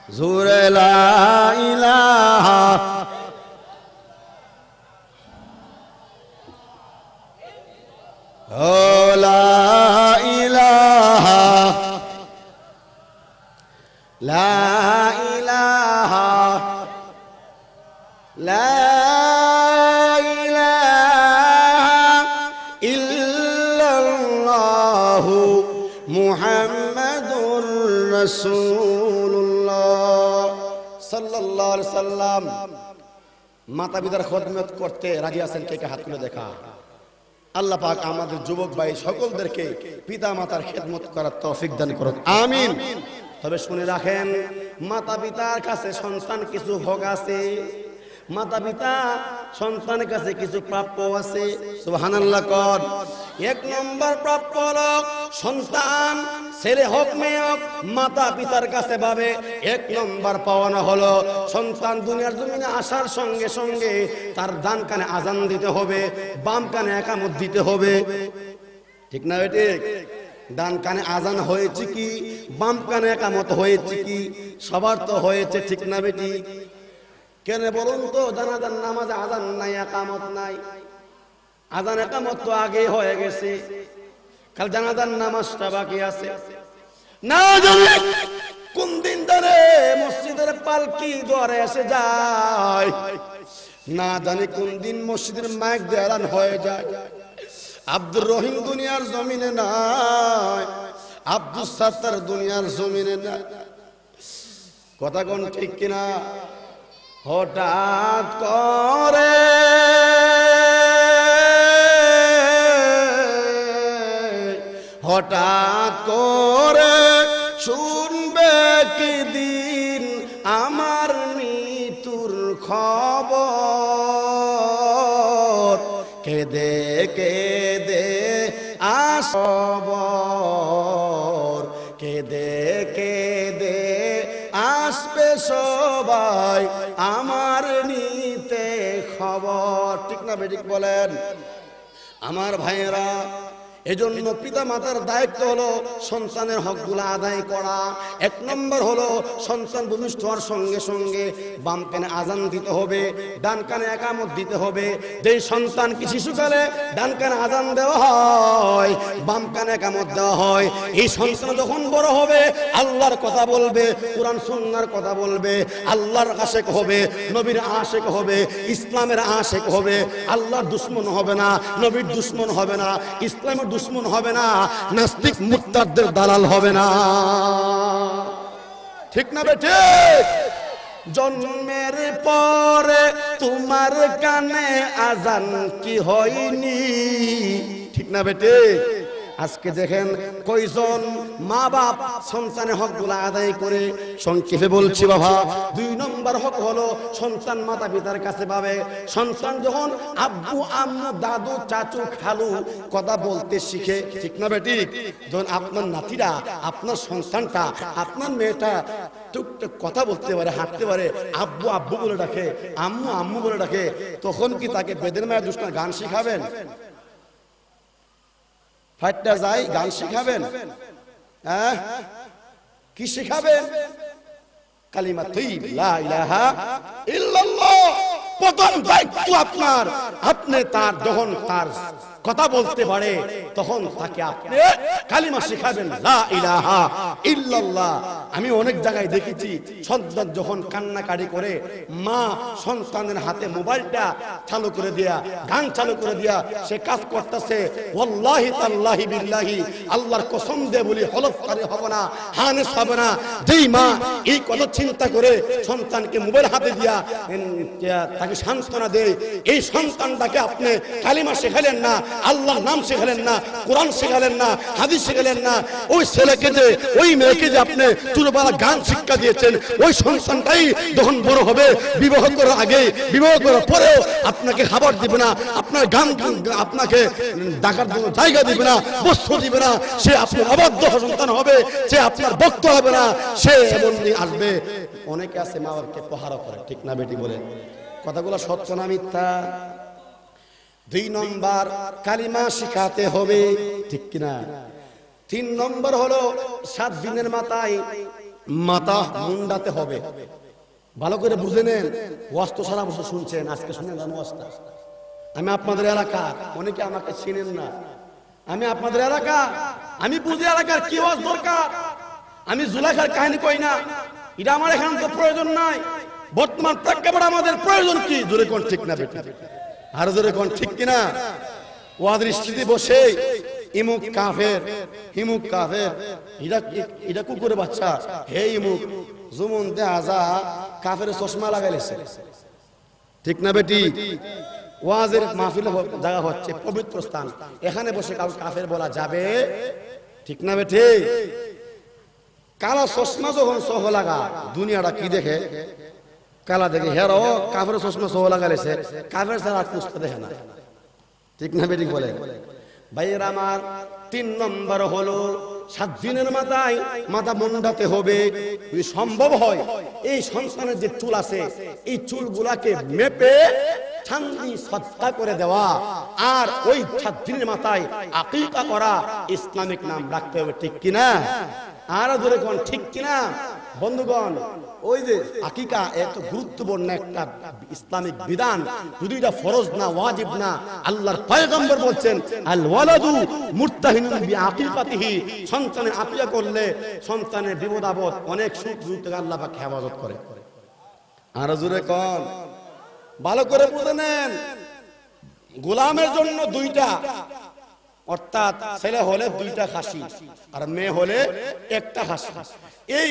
জোরে লা ইলাহা লা ইলাহা, লা ইলাহা, লা ইলাহা ইল্লাল্লাহু মুহাম্মাদুর রাসূলুল্লাহ সাল্লাল্লাহু আলাইহি সাল্লাম। মাতা পিতার খেদমত করতে রাজি আছেন? কে কে হাত তুলে দেখা। আল্লাহ পাক আমাদের যুবক ভাই সকলদেরকে পিতা মাতার খেদমত করার তৌফিক দান করুন, আমিন। তবে শুনে রাখেন, মাতা পিতার কাছে সন্তান কিছু হক আছে, মাতা পিতা সন্তানের কাছে কিছু প্রাপ্য আছে। সুবহানাল্লাহ কর। এক নম্বর প্রাপ্য হলো সন্তান ছেলে হোক মেয়ে হোক মাতা পিতার কাছে ভাবে 1 নম্বর পাওনা হলো সন্তান দুনিয়ার জমিনে আসার সঙ্গে সঙ্গে তার ডান কানে আজান দিতে হবে, বাম কানে একামত দিতে হবে। ঠিক না ঠিক? ডান কানে আজান হয়েছে কি, বাম কানে একামত হয়েছে কি? সবার তো হয়েছে, ঠিক না বেটি? কেন বলুন তো? জানাজার নামাজে আজান নাই, একামত নাই। আজান একামত তো আগে হয়ে গেছে, কাল জানাজার নামাজটা বাকি আছে। না জানি কোন দিন ধরে মসজিদের পালকি ধরে এসে যায়, না জানি কোন দিন মসজিদের মাইক দিয়ে এলান হয়ে যায়। আব্দুর রহিম দুনিয়ার জমিনে নাই, আব্দুল সাত্তার দুনিয়ার জমিনে নাই। কথা কোন ঠিক কিনা? হঠাৎ করে হঠাৎ করে শুনবে কি দিন আমার মৃত্যুর খবর, কেঁদে কেঁদে আসবর, কেঁদে কেঁদে আসবে সবাই আমার নিতে খবর। ঠিক না বেঠিক বলেন আমার ভাইয়েরা? এজন্য পিতা মাতার দায়িত্ব হলো সন্তানের হকগুলো আদায় করা। 1 নম্বর হলো সন্তান ভূমিষ্ঠ হওয়ার সঙ্গে সঙ্গে বাম কানে আজান দিতে হবে, ডান কানে একামত দিতে হবে। যেই সন্তান কি শিশুকালে ডান কানে আজান দেওয়া হয়, বাম কানে একামত দেওয়া হয়, এই সন্তান যখন বড় হবে আল্লাহর কথা বলবে, কোরআন সুন্নাহর কথা বলবে, আল্লাহর আশেক হবে, নবীর আশেক হবে, ইসলামের আশেক হবে। আল্লাহর দুশমন হবে না, নবীর দুশমন হবে না, ইসলামের দুশমন হবে না, নাস্তিক মুরতাদদের দালাল হবে না। ঠিক না বেঠে? জন্মের পরে তোমার কানে আজান কি হয়নি? ঠিক না বেটে? আজকে দেখেন কয়জন মা বাপ সন্তানের হকগুলো আদায় করে। সংক্ষেপে বলছি বাবা, 2 নম্বর হক হলো সন্তান মাতা পিতার কাছে পাবে। সন্তান যখন আব্বু আম্মু দাদু চাচু খালু কথা বলতে শিখে, ঠিক না বেটি? যখন আপনার নাতিরা, আপনার সন্তানটা, আপনার মেয়েটা টুকটাক কথা বলতে পারে, হাঁটতে পারে, আব্বু আব্বু বলে ডাকে, আম্মু আম্মু বলে ডাকে, তখন কি তাকে বেদের মায়ের দুষ্টার গান শিখাবেন? ফাইটটা যাই গান শিখাবেন? হ্যাঁ, কি শিখাবেন? কালিমা তাইয়্যিবা লা ইলাহা ইল্লাল্লাহ। প্রথম দায়িত্ব আপনার। আপনি তার যখন তার কথা বলতে পারে তখন তাকে আপনি কালিমা শিখাবেন, লা ইলাহা ইল্লাল্লাহ। আমি অনেক জায়গায় দেখেছি সন্তান যখন কান্নাকাটি করে মা সন্তানের হাতে মোবাইলটা চালু করে দিয়া, গান চালু করে দিয়া সে কাজ করতেছে, ওয়াল্লাহি তাল্লাহি বিল্লাহি, আল্লাহর কসম দিয়ে বলি হলফকারী হবে না, হানেস হবে না। যেই মা এই কথা চিন্তা করে সন্তানকে মোবাইল হাতে দিয়া তাকে সান্ত্বনা দেয়, এই সন্তানটাকে আপনি কালিমা শেখালেন না, আল্লাহর নাম শেখালেন না, কোরআন শেখালেন না, হাদিস শেখালেন না। ওই ছেলেকে যে, ওই মেয়েকে যে আপনি ছোটবেলা গান শিক্ষা দিয়েছেন, ওই সন্তানটাই যখন বড় হবে, বিবাহ করার আগে, বিবাহ করার পরেও আপনাকে খাবার দিবে না, আপনার গান আপনাকে ডাকার জন্য জায়গা দিবে না, বস্ত্র দিবে না। সে আপনার অবাধ্য সন্তান হবে, সে আপনার ভক্ত হবে না, সে এমনি আসবে। অনেকে আছে মা বাবাকে প্রহার করে, ঠিক না বেটি? বলে কথাগুলো সত্য না মিথ্যা? 2 নম্বর কালিমা শিখাতে হবে, ঠিক কিনা? 3 নম্বর হলো 7 দিনের মাথায় মাথা মুন্ডাতে হবে। ভালো করে বুঝে নেন। ওয়াজ তো সারা বছর শুনছেন, আজকে শুনে যান ওয়াজটা। আমি আপনাদের এলাকা, অনেকে আমাকে চিনেন না, আমি আপনাদের এলাকা, আমি বুঝি এলাকার কি ওয়াজ দরকার। আমি জুলাইখার কাহিনী কই না, এটা আমার এখানে তো প্রয়োজন নাই। বর্তমান প্রেক্ষাপটে আমাদের প্রয়োজন কি? জোরে কোন ঠিক না বেটা? আর জোরে কোন ঠিক কিনা? ওয়াদের স্মৃতি বসে ইমুক কাফের, হিমুক কাফের, এটা কুকুরের বাচ্চা, হে ইমুক জুমন দে আজা কাফের চশমা লাগাইছে, ঠিক না বেটি? ওয়াজের মাহফিল জায়গা হচ্ছে পবিত্র স্থান, এখানে বসে কাউ কাফের বলা যাবে? ঠিক না বেটি? কালা চশমা যখন সহ লাগা, দুনিয়াটা কি দেখে? কালা দেখে। হেরো কাফের চশমা সহ লাগাইছে, কাফের ছাড়া আর কুস্তা দেখে না, ঠিক না বেটি? বলে ভাইয়ের আমার 3 নম্বর হলো 7 দিনের মাথায় মাথা মুন্ডাতে হবে। যদি সম্ভব হয় এই সন্তানের যে চুল আছে এই চুলগুলাকে মেপে চাঁদি সদকা করে দেওয়া, আর ওই 7 দিনের মাথায় আকিকা করা, ইসলামিক নাম রাখতে হবে। ঠিক কিনা? আর জোরে কোন ঠিক কিনা? বন্ধুগণ, ওই যে আকিকা এত গুরুত্বপূর্ণ একটা ইসলামিক বিধান, যদি এটা ফরজ না, ওয়াজিব না, আল্লাহর পয়গম্বর বলছেন আল ওয়ালাদু মুরতাহিনুন বিআকিকাতিহি, সন্তানের আকিকা করলে সন্তানের বিপদ আপদ অনেক সুখ দুঃখ থেকে আল্লাহ পাক হেফাজত করে। আর জোরে কোন, ভালো করে বুঝে নেন, গোলামের জন্য 2টা, অর্থাৎ ছেলে হলে 2টা খাসি আর মেয়ে হলে 1টা খাসি। এই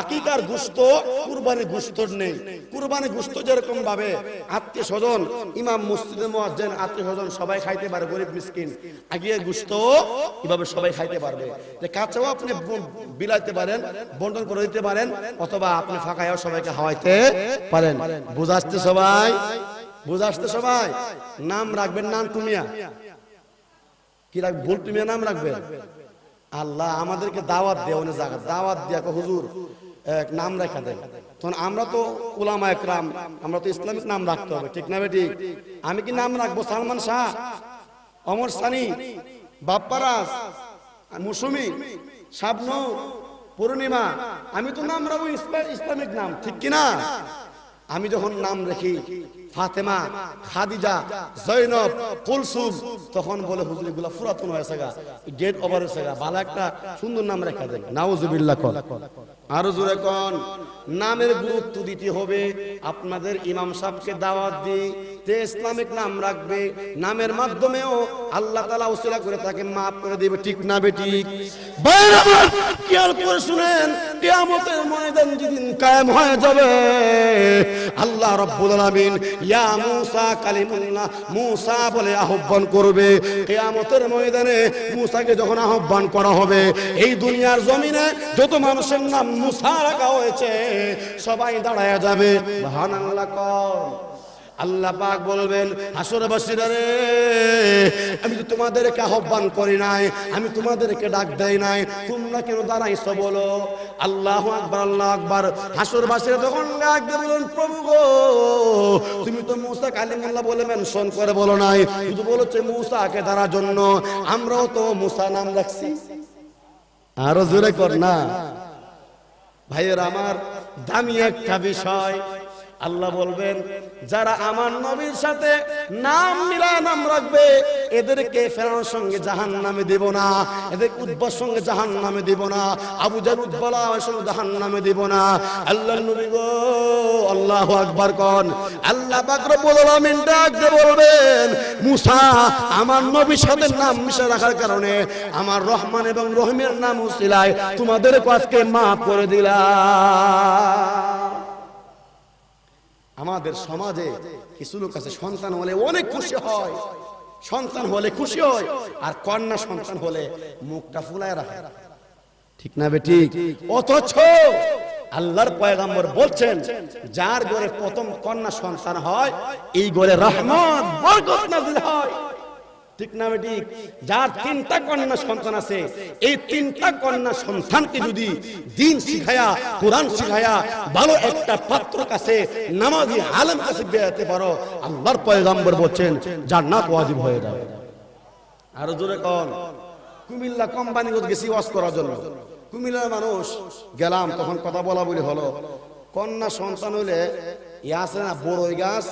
আকিকার গোশত কুরবানি গোশত নেই। কুরবানি গোশত যেরকম ভাবে আত্মীয় স্বজন, ইমাম মসজিদের মুয়াজ্জিন, আত্মীয় স্বজন সবাই খাইতে পারে, গরিব মিসকিন, আগে গোশত এভাবে সবাই খাইতে পারবে। যে কাঁচাও আপনি বিলাইতে পারেন, বন্টন করে দিতে পারেন, অথবা আপনি ফাঁকায়ও সবাইকে খাওয়াইতে পারেন। বুঝাচ্ছে সবাই? বুঝাচ্ছে সবাই? নাম রাখবেন নাম তুমিয়া, কি রাখ বল তুমিয়া নাম রাখবেন। আল্লাহ আমাদেরকে দাওয়াত দেয়, অনেক জায়গা দাওয়াত দিয়া হুজুর এক নাম রাখা দেয়। তখন আমরা তো উলামা একরাম, আমরা তো ইসলামিক নাম রাখতে হবে। ঠিক না বেটি? আমি কি নাম রাখবো সালমান শাহ, অমর সানি, বাপ্পারাজ, মৌসুমী, শাবনূর, পূর্ণিমা? আমি তো নাম রাখবো ইসলামিক নাম। ঠিক কিনা? আমি যখন নাম রাখি ফাতেমা, খাদিজা, জয়নব, কুলসুম, তখন বলে হুজুর এগুলা পুরাতন হয়েছে গা, ডেট ওভার হয়েছে গা, ভালো একটা সুন্দর নাম রেখা দেন। নাউজুবিল্লাহ কর। আরো জোরে কোন, নামের গুরুত্ব দিতে হবে। আপনাদের ইমাম সাহেবকে দাওয়াত দিই যে ইসলামিক নাম রাখবে, নামের মাধ্যমেও আল্লাহ তাআলা উসিলা করে তাকে maaf করে দিবে। ঠিক না বেটি? ভাইরা আমার খেয়াল করে শুনেন, কিয়ামতের ময়দান যেদিন কায়েম হয়ে যাবে, আল্লাহ রাব্বুল আলামিন ইয়া মূসা কালিমুল্লাহ, মূসা বলে আহ্বান করবে। কিয়ামতের ময়দানে মূসাকে যখন আহ্বান করা হবে, এই দুনিয়ার জমিনে যত মানুষের নাম মূসা রাখা হয়েছে সবাই দাঁড়ায়া যাবে। সুবহানাল্লাহ কর। আল্লাহ পাক বলবেন, হাসরবাসীরা রে, আমি তো তোমাদেরকে আহ্বান করি নাই, আমি তোমাদেরকে ডাক দেই নাই, তোমরা কেন দাঁড়াইছো বলো? আল্লাহু আকবার, আল্লাহু আকবার। হাসরবাসীরা তখন ডাক দিয়ে বলেন, প্রভু গো, তুমি তো মূসা কালিমুল্লাহ বলে মেনশন করে বলো নাই, শুধু বলেছে মূসাকে ধরার জন্য। আমরাও তো মূসা নাম রাখছি। আরো জোরে কর না। ভাইয়েরা আমার, দামি একটা বিষয়। আল্লাহ বলবেন, যারা আমার নবীর সাথে নাম মিলায় নাম রাখবে, এদেরকে ফেরাউনের সঙ্গে জাহান্নামে দেব না, এদেরকে উতবার সঙ্গে জাহান্নামে দেব না, আবু জাহল উতবার সঙ্গে জাহান্নামে দেব না। আল্লাহর নবী গো, আল্লাহু আকবার কোন। আল্লাহ পাক রব্বুল আলামিন ডাক দিয়ে বলবেন, মূসা আমার নবীর সাথে নাম মিশা রাখার কারণে আমার রহমান এবং রহিমের নাম উসিলায় তোমাদেরকে আজকে maaf করে দিলাম। আমাদের সমাজে কিছু লোক আছে, সন্তান হলে অনেক খুশি হয়, সন্তান হলে খুশি হয়, আর কন্যা সন্তান হলে মুখটা ফুলায় রাখে। ঠিক না বেটি? অথচ আল্লাহর পয়গম্বর বলছেন, যার ঘরে প্রথম কন্যা সন্তান হয় এই ঘরে রহমত বরকত নাযিল হয়। ঠিক না বেটি? যার 3টা কন্যা সন্তান আছে, এই 3টা কন্যা সন্তানকে যদি দ্বীন শিখায়া, কোরআন শিখায়া ভালো একটা পাত্র কাছে, নামাজি আলেম কাছে বিয়াতে পারো, আল্লাহর পয়গম্বর বলেন জান্নাত ওয়াজিব হয়ে যাবে। আর জোরে কোন। কুমিল্লা কোম্পানি গেছি ওয়াজ করার জন্য, কুমিল্লার মানুষ গেলাম, তখন কথা বলা বলি হলো, কন্যা সন্তান হইলে ইয়া আছে না বড়ই গাছ,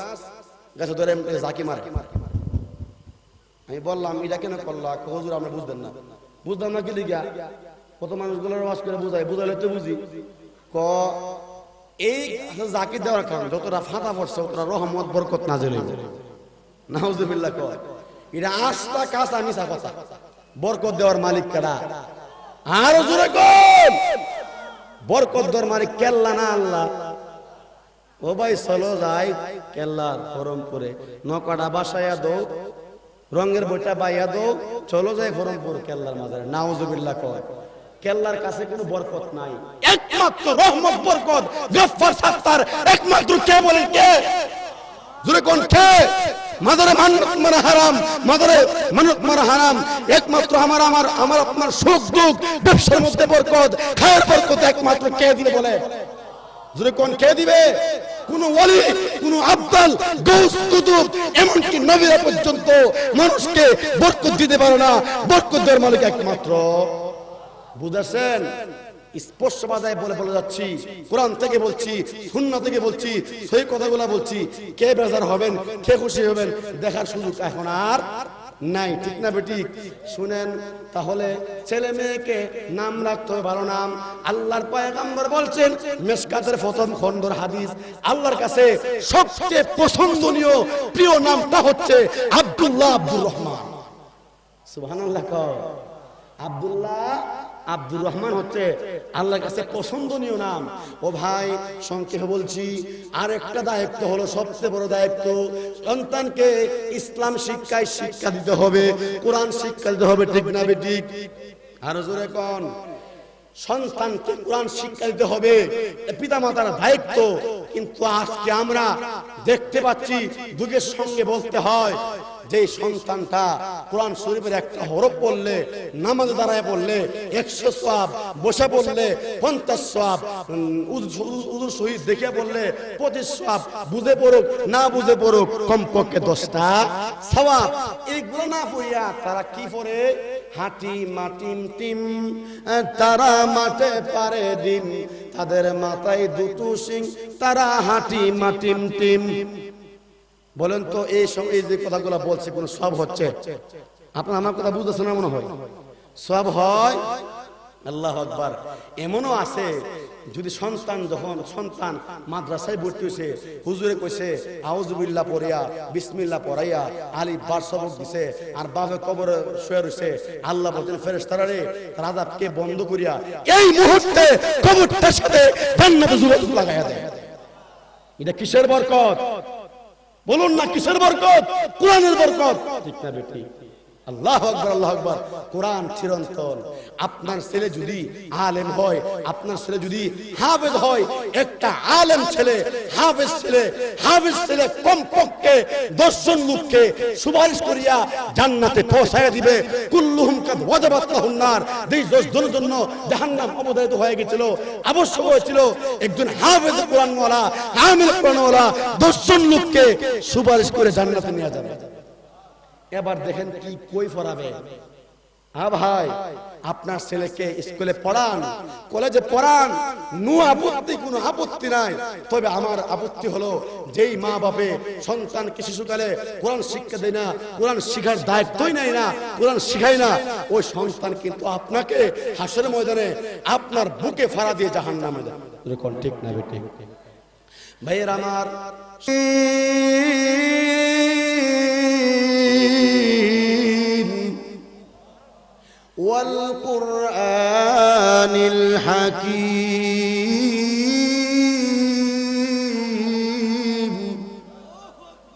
গাছে ধরে জাকি মারে। আমি বললাম, এটা কেন করলা? হুজুর আমরা বুঝবেন না। বুঝলাম না কি লিগা? কত মানুষগুলোর ওয়াজ করে বুঝাইলে তো বুঝি। এই জাকি দেওয়ার কারণে যতটা ফাঁদা পড়ছে ততটা রহমত বরকত নাযিল হইবে। নাউজুবিল্লাহ কয়। এটা আস্থা কাঁচা মিছা কথা। বরকত দেওয়ার মালিক কারা? আরো জোরে কর। বরকত দেওয়ার মালিক কেল্লা না আল্লাহ? ও ভাই চলো যাই কেল্লার ফরমপুরে, নকাটা বাসায়া দো, রঙের বইটা বাইয়া দো, চলো যাই ফরমপুর কেল্লার মাজারে। নাউজুবিল্লাহ কয়। কেল্লার কাছে কোনো বরকত নাই, একমাত্র রহমত বরকত গফফার সাত্তার একমাত্র কে বলেন? কে? জোরে কোন কে? মাদারে মানত মারা হারাম, মাদারে মানত মারা হারাম। একমাত্র আমার আপনার সুখ দুঃখ ব্যবসার মধ্যে বরকত, খায়ের বরকত একমাত্র কে দিবে বলে? জোরে কোন কে দিবে? কোন ওয়ালি, কোন আব্দাল, গৌস, কুতুব, এমনকি নবীরা পর্যন্ত মানুষকে বরকত দিতে পারে না। বরকত দেওয়ার মালিক একমাত্র। বুঝেছেন? স্পষ্ট বাজায় বলে যাচ্ছি, কোরআন থেকে বলছি, সুন্নাহ থেকে বলছি, সেই কথাগুলো বলছি। কে বেজার হবেন, কে খুশি হবেন দেখার সুযোগ এখন আর নাই, ঠিক না বেঠিক? শুনেন, তাহলে ছেলে মেয়েকে নাম রাখতে হবে ভালো নাম। আল্লাহর পয়গম্বর বলছেন, মিশকাতের প্রথম খণ্ডর হাদিস, আল্লাহর কাছে সবচেয়ে পছন্দনীয় প্রিয় নামটা হচ্ছে আব্দুল্লাহ, আব্দুর রহমান। সুবহানাল্লাহ। আব্দুল্লাহ, আব্দুর রহমান হচ্ছে আল্লাহর কাছে পছন্দনীয় নাম। ও ভাই, সংক্ষেপে বলছি, আর একটা দায়িত্ব হলো সবচেয়ে বড় দায়িত্ব, সন্তানকে ইসলাম শিক্ষা দিতে হবে, কোরআন শিক্ষা দিতে হবে, ঠিক না বেঠিক? আরো জোরে কোন? সন্তানকে কোরআন শিক্ষা দিতে হবে, পিতা মাতার দায়িত্ব। কিন্তু আজকে আমরা দেখতে পাচ্ছি, যুগের সঙ্গে বলতে হয়, যে সন্তানটা কোরআন শরীফের একটা হরফ পড়লে, নামাজে দাঁড়ায় পড়লে 100 সওয়াব, বসে পড়লে 50 সওয়াব, উযু শহীদ দেখে পড়লে 25 সওয়াব, বুঝে পড়ুক না বুঝে পড়ুক কমপক্ষে 10টা সওয়াব। এইগুলো না পড়িয়া তারা কি পড়ে? হাঁটি মাটিম টিম, তারা মাঠে পারে ডিম, তাদের মাথায় দুটো শিং, তারা হাঁটি মাটিম টিম। বলেন তো, এই যে কথাগুলো বলছে কোন সব হচ্ছে? আপনার আমার কথা বুঝতেছেন না? মনে হয় সব হয়। আল্লাহু আকবার। এমনও আছে, যদি সন্তান মাদ্রাসায় ভর্তি হয়েছে, হুজুরে কইছে আউযুবিল্লাহ পড়িয়া বিসমিল্লাহ পড়াইয়া আলিফ বার সবক দিছে, আর বাপে কবরে শুয়ে রইছে, আল্লাহ বলেন ফেরেশতারা রে, তার আযাবকে বন্ধ করিয়া এই মুহূর্তে কবরটার সাথে জান্নাতে যোগাযোগ লাগায়া দেয়। এটা কিসের বরকত? বলুন না, কিসের বরকত? কোরআনের বরকত, ঠিক না বেটি? আল্লাহু আকবার, আল্লাহু আকবার। কোরআন চিরন্তন। আপনার ছেলে যদি আলেম হয়, আপনার ছেলে যদি হাফেজ হয়, একটা আলেম ছেলে, হাফেজ ছেলে কমপক্ষে 10 জন লোককে সুপারিশ করিয়া জান্নাতে পৌঁছায় দিবে। কুল্লুহুম কাদ ওয়াজাবাত লাহুন নার। 10 জনের জন্য জাহান্নাম অবধারিত হয়ে গিয়েছিল। আবশ্যক হয়েছিল একজন হাফেজ কোরআনওয়ালা, আমিল কোরআনওয়ালা 10 জন লোককে সুপারিশ করে জান্নাতে নিয়ে যাবে। এবার দেখেন কি কই পড়াবে? ভাই, আপনার ছেলেকে স্কুলে পড়ান, কলেজে পড়ান, কোনো আপত্তি নাই। তবে আমার আপত্তি হলো, যেই মা বাপে সন্তানকে শিশুকালে কোরআন শিক্ষা দেয় না, কোরআন শিখার দায়িত্বই নেয় না, কোরআন শিখায় না, ওই সন্তান কিন্তু আপনাকে হাসরের ময়দানে আপনার বুকে ফাড়া দিয়ে জাহান্নামে দেয়। ঠিক না বেটি? ভাইয়ের আমার, والقرآن الحكيم।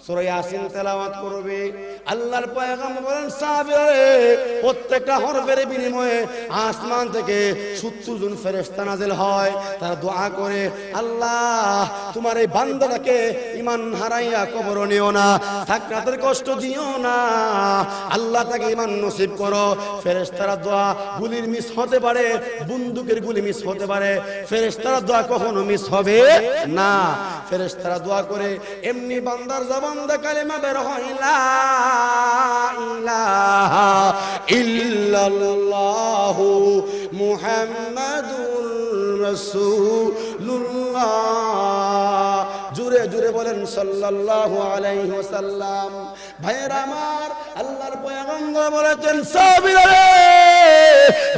সূরা ইয়াসিন তেলাওয়াত করবে। আল্লাহর পয়গম্বর বলেন, সাহাবীরা, প্রত্যেকটা হরফের বিনিময়ে আসমান থেকে 70 জন ফেরেশতা নাযিল হয়। তারা দোয়া করে, আল্লাহ তোমার এই বান্দাটাকে ঈমান হারাইয়া কবর নিও না, সাকরাতের কষ্ট দিও না, আল্লাহ তাকে ঈমান নসিব করো। ফেরেশতারা দোয়া, গুলির মিস হতে পারে, বন্দুকের গুলি মিস হতে পারে, ফেরেশতারা দোয়া কখনো মিস হবে না। ফেরেশতারা দোয়া করে, এমনি বান্দার জবান দিয়ে কালেমা বের হয়, লা ইলাহা ইল্লাল্লাহু মুহাম্মাদুর রাসূলুল্লাহ। জোরে জোরে বলেন সাল্লাল্লাহু আলাইহি ওয়াসাল্লাম। ভাইয়েরা আমার, আল্লাহর পয়গম্বর বলেছেন, সাহাবীরা,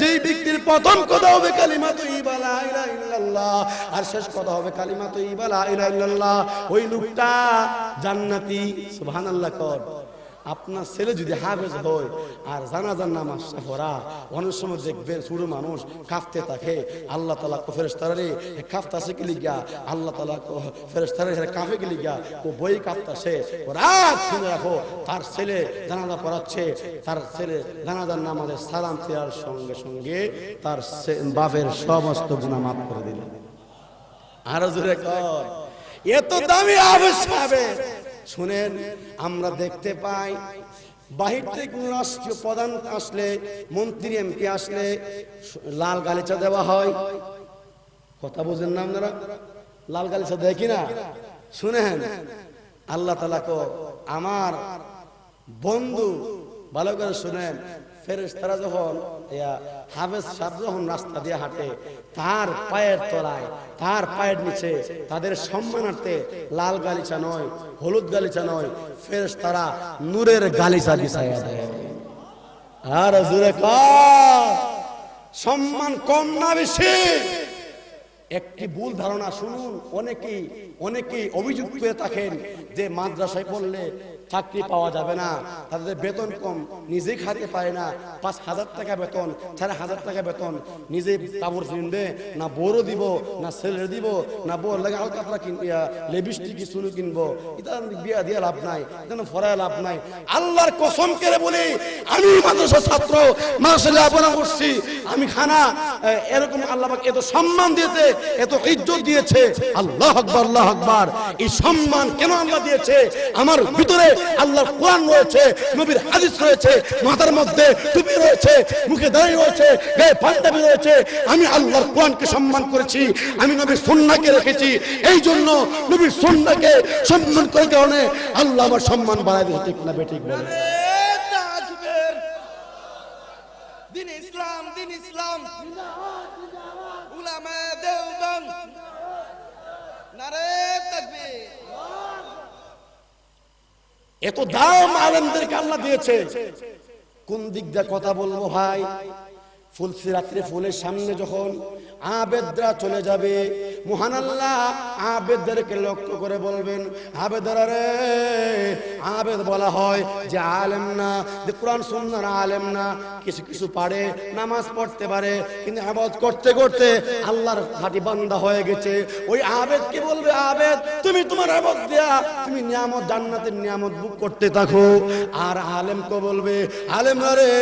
যেই ব্যক্তির প্রথম কথা হবে কালিমাতু লা ইলাহা ইল্লাল্লাহ, আর শেষ কথা হবে কালিমাতু লা ইলাহা ইল্লাল্লাহ, ওই লোকটা জান্নাতি। সুবহানাল্লাহ। কর আপনার ছেলে যদি হাফেজ হয় আর জানাজার নামাজ পড়া, অনেক সময় দেখবেন ছোট মানুষ কাঁপতে থাকে, আল্লাহ তাআলা ফেরেশতারা রে কাঁপতাছে কি লিগা, আল্লাহ তাআলা ফেরেশতারা রে কাঁপে কি লিগা, ও বই কাঁপতাছে, রাত শুনে রাখো, তার ছেলে জানাজা পড়াচ্ছে, তার ছেলে জানাজার নামাজে সালাম দেওয়ার সঙ্গে সঙ্গে তার বাপের সমস্ত গুনাহ মাফ করে দিলেন। আরো জোরে কর, এত দামি হাফেজ সাহেব, শুনেন, আমরা দেখতে পাই বাহির থেকে কোন রাষ্ট্রীয় প্রধান আসলে, মন্ত্রী এমপি আসলে লাল গালিচা দেওয়া হয়। কথা বুঝেন না আপনারা? লাল গালিচা দেয় কিনা? শুনেন, আল্লাহ তাআলা কো আমার বন্ধু, ভালো করে শুনেন, ফেরেশতারা যখন হাফেজ সাহেব যখন রাস্তা দিয়ে হাঁটে, তার পায়ের তলায়, তার পায়ের নিচে তাদের সম্মানার্থে লাল গালিচা নয়, হলুদ গালিচা নয়, ফেরেশতারা নূরের গালিচা বিছায়া দেয়। আর জোরে কর, সম্মান কম না বেশি? একটি ভুল ধারণা শুনুন, অনেকেই অভিযোগ করে থাকেন যে মাদ্রাসায় পড়লে চাকরি পাওয়া যাবে না, তাদের বেতন কম, নিজে খাইতে পারে না, 5,000 টাকা বেতন, 4,000 টাকা বেতন, নিজে কাপড় কিনবে না, বড় দিব না, ছেলে দিব না, বড় লাগে আলকাতরা কিনবিয়া, লিপস্টিক চুল কিনবো, এটা বিয়া দিয়ে লাভ নাই, এটা ফরায় লাভ নাই। আল্লাহর কসম করে বলি, আমি মাদ্রাসার ছাত্র, মাদ্রাসায় লেখাপড়া করছি, আমি খানা এরকম আল্লাহ পাক এত সম্মান দিয়েছে, এত ইজ্জত দিয়েছে। আল্লাহু আকবার, আল্লাহু আকবার। এই সম্মান কেন আল্লাহ দিয়েছে? আমার ভিতরে আল্লাহর কোরআন রয়েছে, নবীর হাদিস রয়েছে, মাথার মধ্যে টুপি রয়েছে, মুখে দাড়ি রয়েছে, গায়ে পাঞ্জাবি রয়েছে। আমি আল্লাহর কোরআনকে সম্মান করেছি, আমি নবীর সুন্নাহকে রেখেছি। এই জন্য নবীর সুন্নাহকে সম্মান করার কারণে আল্লাহ আমার সম্মান বাড়ায় দিয়েছে। ঠিক না বেঠিক বলে? দিন ইসলাম, দিন ইসলাম, উলামা দেওবন্দ, নারে তাকবীর। এত দাম আলেমদেরকে আল্লাহ দিয়েছে, কোন দিক দিয়ে কথা বলবো ভাই? ফুলসি রাত্রে ফুলের সামনে যখন আবেদরা চলে যাবে, মহান আল্লাহ আবেদদেরকে লক্ষ্য করে বলবেন, আবেদরা রে। আবেদ বলা হয় যে আলেম না, যে কোরআন সুন্নাহর আলেম না, কিছু কিছু পারে, নামাজ পড়তে পারে, কিন্তু ইবাদত করতে করতে আল্লাহর খাঁটি বান্দা হয়ে গেছে। ওই আবেদকে বলবে, আবেদ তুমি তোমার ইবাদত দিয়া তুমি নিয়ামত, জান্নাতের নিয়ামত বুক করতে থাকো। আর আলেমকে বলবে, আলেম রে,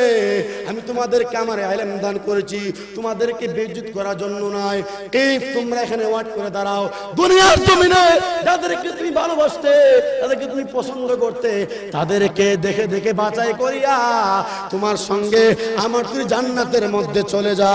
আমি তোমাদেরকে আমার ইলম দান করেছি, তোমাদেরকে বেইজ্জত করার জন্য নয়। এই তোমরা এখানে ওয়াট করে দাঁড়াও, দুনিয়ার জমিনে যাদেরকে তুমি ভালোবাসতে, তাদেরকে তুমি পছন্দ করতে, তাদেরকে দেখে দেখে বাছাই করিয়া তোমার সঙ্গে আমার তুমি জান্নাতের মধ্যে চলে যাও।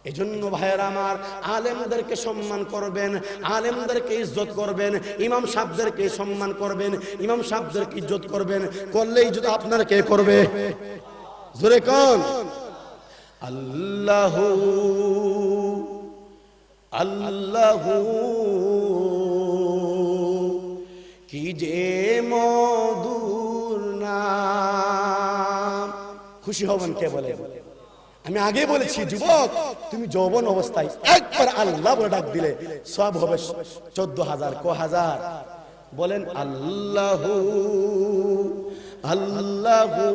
এজন্য ভাইয়েরা আমার, আলেমদেরকে সম্মান করবেন, আলেমদেরকে ইজ্জত করবেন, ইমাম সাহেবদেরকে সম্মান করবেন, ইমাম সাহেবদেরকে ইজ্জত করবেন। করলে ইজ্জত আপনার কে করবে? জোরে কোন? আল্লাহু আল্লাহু কি যে মধুর নাম। খুশি হবেন কে বলে? আমি আগে বলেছি, যুবক তুমি যৌবন অবস্থায় একবার আল্লাহ বলে ডাক দিলে সব হবে 14,000 1000। বলেন আল্লাহু আল্লাহু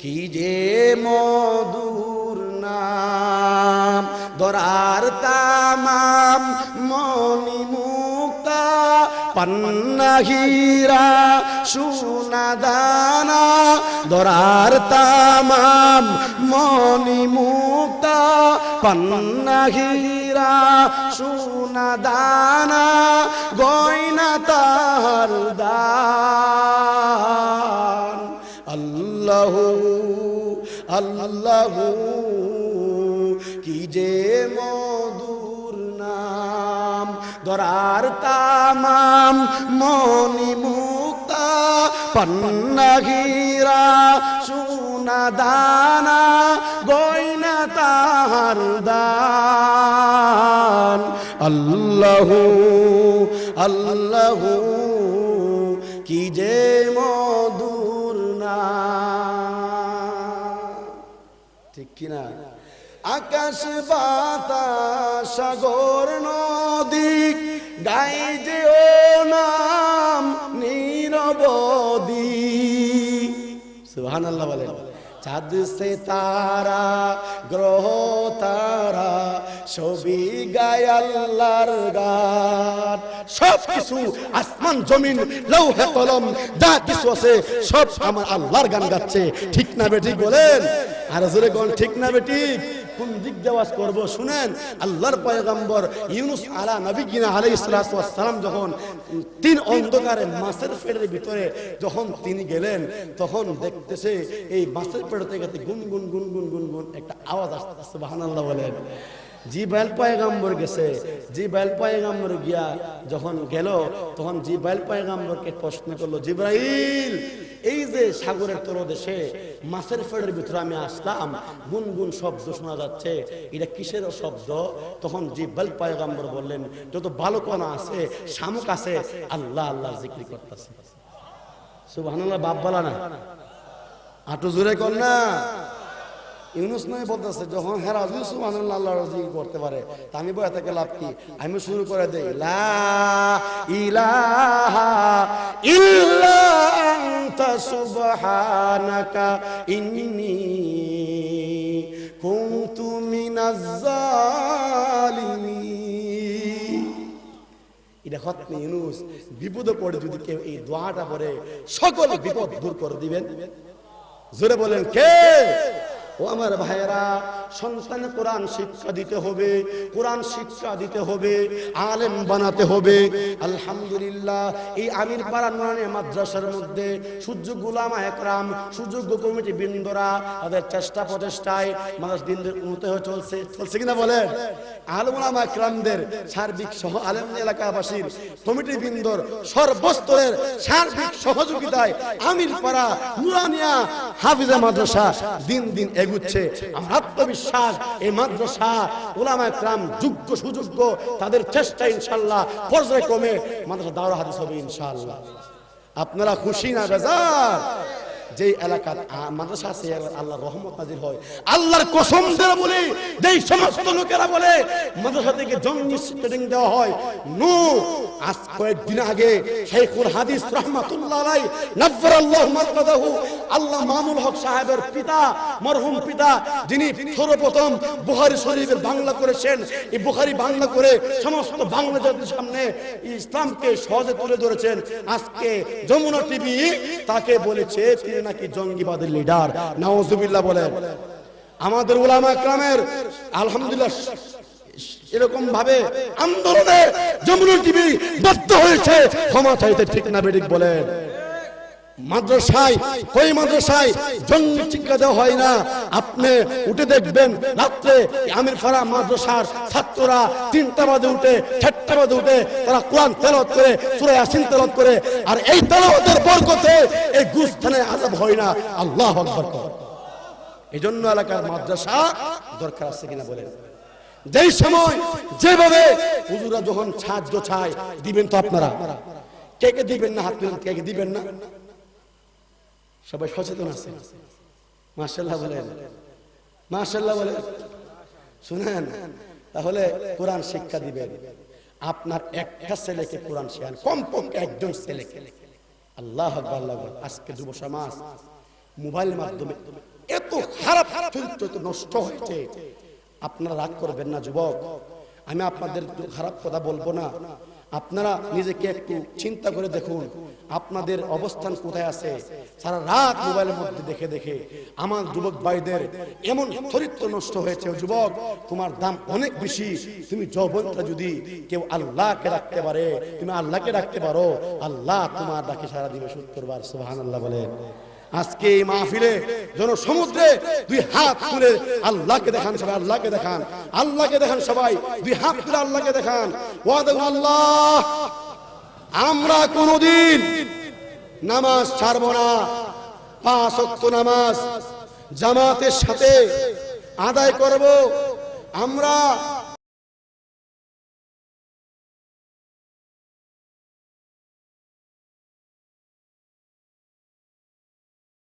কি যে মধুর নাম। দরার তামাম মনি মুক্তা, পান্না হীরা সোনা দানা। দরার তামাম মনি মুক্তা, পান্না হীরা সোনা দানা। গয়না তার দান। আল্লাহু আল্লাহু কি যে মধুর নাম। দরার তামাম মনি মুক্তা, পান্না হীরা সোনা দানা। গয়না তাহার দান। আল্লাহু আল্লাহু কি যে মধুর নাম। ঠিক কিনা? আকাশ বাতাস সাগর নদী গাই যে ও নাম নিরবধি। সুবহানাল্লাহ বলেন। চাঁদ সে তারা গ্রহ তারা সবই গায় আল্লাহর গান। সব কিছু আসমান জমিন লৌহে কলম যা কিছু আছে সব আমার আল্লাহর গান গাচ্ছে। ঠিক না বেঠিক বলেন? আর জোরে কোন ঠিক না বেঠিক? কোন দিক দিয়ে ওয়াজ করব শুনেন। আল্লাহর পয়গম্বর ইউনুস আলা নবিয়িনা আলাইহিস সালাতু ওয়াস সালাম যখন তিন অন্ধকারে মাছের পেটের ভিতরে যখন তিনি গেলেন, তখন দেখতেছে এই মাছের পেট থেকে গুনগুন গুনগুন গুনগুন একটা আওয়াজ আসছে। সুবহানাল্লাহ বলেন। জিব্রাইল পয়গম্বর গেছে, জিব্রাইল পয়গম্বর গিয়া যখন গেল, তখন জিব্রাইল পয়গম্বরকে প্রশ্ন করলো, জিব্রাইল এই যে সাগরের তলদেশে মাছের পেটের ভিতরে আমি আসলাম, গুনগুন শব্দ শোনা যাচ্ছে, এটা কিসের শব্দ? তখন জিব্রাইল পয়গম্বর বললেন, যত বালকনা আছে, শামুক আছে, আল্লাহ আল্লাহ জিকির করতেছে। সুবহানাল্লাহ বাপ বলা না, আটু জোরে কর না। ইউনুস নয় বলতেছে, যখন হেরা সুবহানাল্লাহ আল্লাহর জিকির করতে পারে, তা আমি বলে থেকে লাভ কি? আমি শুরু করে দেই, লা ইলাহা ইল্লা আনতা সুবহানাকা ইন্নী কুনতু মিনাজ জালিমিন। এটা খতমে ইউনুস। বিপদে পড়ে যদি কেউ এই দোয়াটা পড়ে, সকল বিপদ দূর করে দিবেন। জোরে বলেন কে? ও আমার ভাইয়েরা, সন্তানে কোরআন শিক্ষা দিতে হবে, কোরআন শিক্ষা দিতে হবে, আলেম বানাতে হবে। আলহামদুলিল্লাহ, এই আমির পাড়া নুরানি মাদ্রাসার মধ্যে সুযোগ্য উলামা একরাম, সুযোগ্য কমিটি বৃন্দরা তাদের চেষ্টা প্রচেষ্টায় মানুষ দিন দিন উন্নত হয়ে চলছে কিনা বলেন? আলেম উলামা একরামদের সার্বিক সহ আলেম এলাকাবাসীর কমিটি বৃন্দর সর্বস্তরের সার্বিক সহযোগিতায় আমির পাড়া নুরানিয়া হাফিজা মাদ্রাসা দিন দিন এগুচ্ছে। আমার আত্মবিশ্বাস, এই মাদ্রাসা উলামা একরাম যোগ্য সুযোগ্য তাদের চেষ্টা ইনশাআল্লাহ পর্যায়ক্রমে মাদ্রাসা দাওরা হাদিস হবে ইনশাআল্লাহ। আপনারা খুশি না বেজার? যে এলাকার মাদ্রাসা আছে আল্লাহর রহমত নাজির হয়। আল্লাহর কসম দিয়ে বলি, যেই সমস্ত লোকেরা বলে মাদ্রাসা থেকে জঙ্গি ট্রেনিং দেওয়া হয়, নো। আজ কয়েকদিন আগে শাইখুল হাদিস রাহমাতুল্লাহ আলাইহি নাফরাল্লাহু মারকাদাহু আল্লাহ মামুল হক সাহেবের পিতা, মরহুম পিতা, যিনি সর্বপ্রথম বুখারী শরীফের বাংলা করেছেন, এই বুখারী বাংলা করে সমস্ত বাংলা জাতির সামনে ইসলামকে সহজে তুলে ধরেছেন। আজকে যমুনা টিভি তাকে বলেছে তিনি নাকি জঙ্গিবাদের লিডার। নাউজুবিল্লাহ বলেন। আমাদের উলামা একরামের আলহামদুলিল্লাহ এরকম ভাবে আন্দোলনে যমুনা টিভি বাধ্য হয়েছে ক্ষমা চাইতে, ঠিক না বেঠিক বলেন? মাদ্রাসায় কই মাদ্রাসায় জঙ্গি শিক্ষা দেওয়া হয় না। আপনি উঠে দেখবেন রাত্রে আমির ফারা মাদ্রাসার ছাত্ররা 3টা বাজে উঠে 4টা বাজে উঠে তারা কোরআন তেলাওয়াত করে, সূরা ইয়াসিন তেলাওয়াত করে, আর এই তেলাওয়াতের বরকতে এই গুস্তানে আযাব হয় না। আল্লাহু আকবার। এজন্য এলাকার মাদ্রাসা দরকার আছে কিনা বলেন? যেই সময় যেভাবে হুজুরা যখন সাহায্য চায় দিবেন তো আপনারা, কে কে দিবেন না? হাত তুলেন, কে কে দিবেন না? সবাই সচেতন আছে। মাশাআল্লাহ বলেন, মাশাআল্লাহ বলেন। শুনেন, তাহলে কোরআন শিক্ষা দিবেন। আপনার একটা ছেলেকে কোরআন শেখান, কমপক্ষে একজন ছেলেকে। আল্লাহু আকবার, আল্লাহু আকবার। আজকে যুব সমাজ মোবাইলের মাধ্যমে এত খারাপ চরিত্র নষ্ট হয়েছে। আপনারা রাগ করবেন না যুবক, আমি আপনাদের খারাপ কথা বলবো না। আপনারা নিজেকে একটু চিন্তা করে দেখুন, আপনাদের অবস্থান কোথায় আছে। সারা রাত মোবাইলের মধ্যে দেখে দেখে আমার যুবক ভাইদের এমন চরিত্র নষ্ট হয়েছে। যুবক, তোমার দাম অনেক বেশি। তুমি যৌবনটা যদি কেউ আল্লাহকে রাখতে পারে, তুমি আল্লাহকে রাখতে পারো, আল্লাহ তোমার ডাকে সারা দিবে 70 বার। সুবহানাল্লাহ বলেন। আজকে এই মাহফিলে জনসমুদ্রে 2 হাত তুলে আল্লাহকে দেখান সবাই, আল্লাহকে দেখান, আল্লাহকে দেখান সবাই, 2 হাত তুলে আল্লাহকে দেখান। ওয়াদা আল্লাহ, আমরা কোনদিন নামাজ ছাড়ব না। 5 ওয়াক্ত নামাজ জামাতের সাথে আদায় করব। আমরা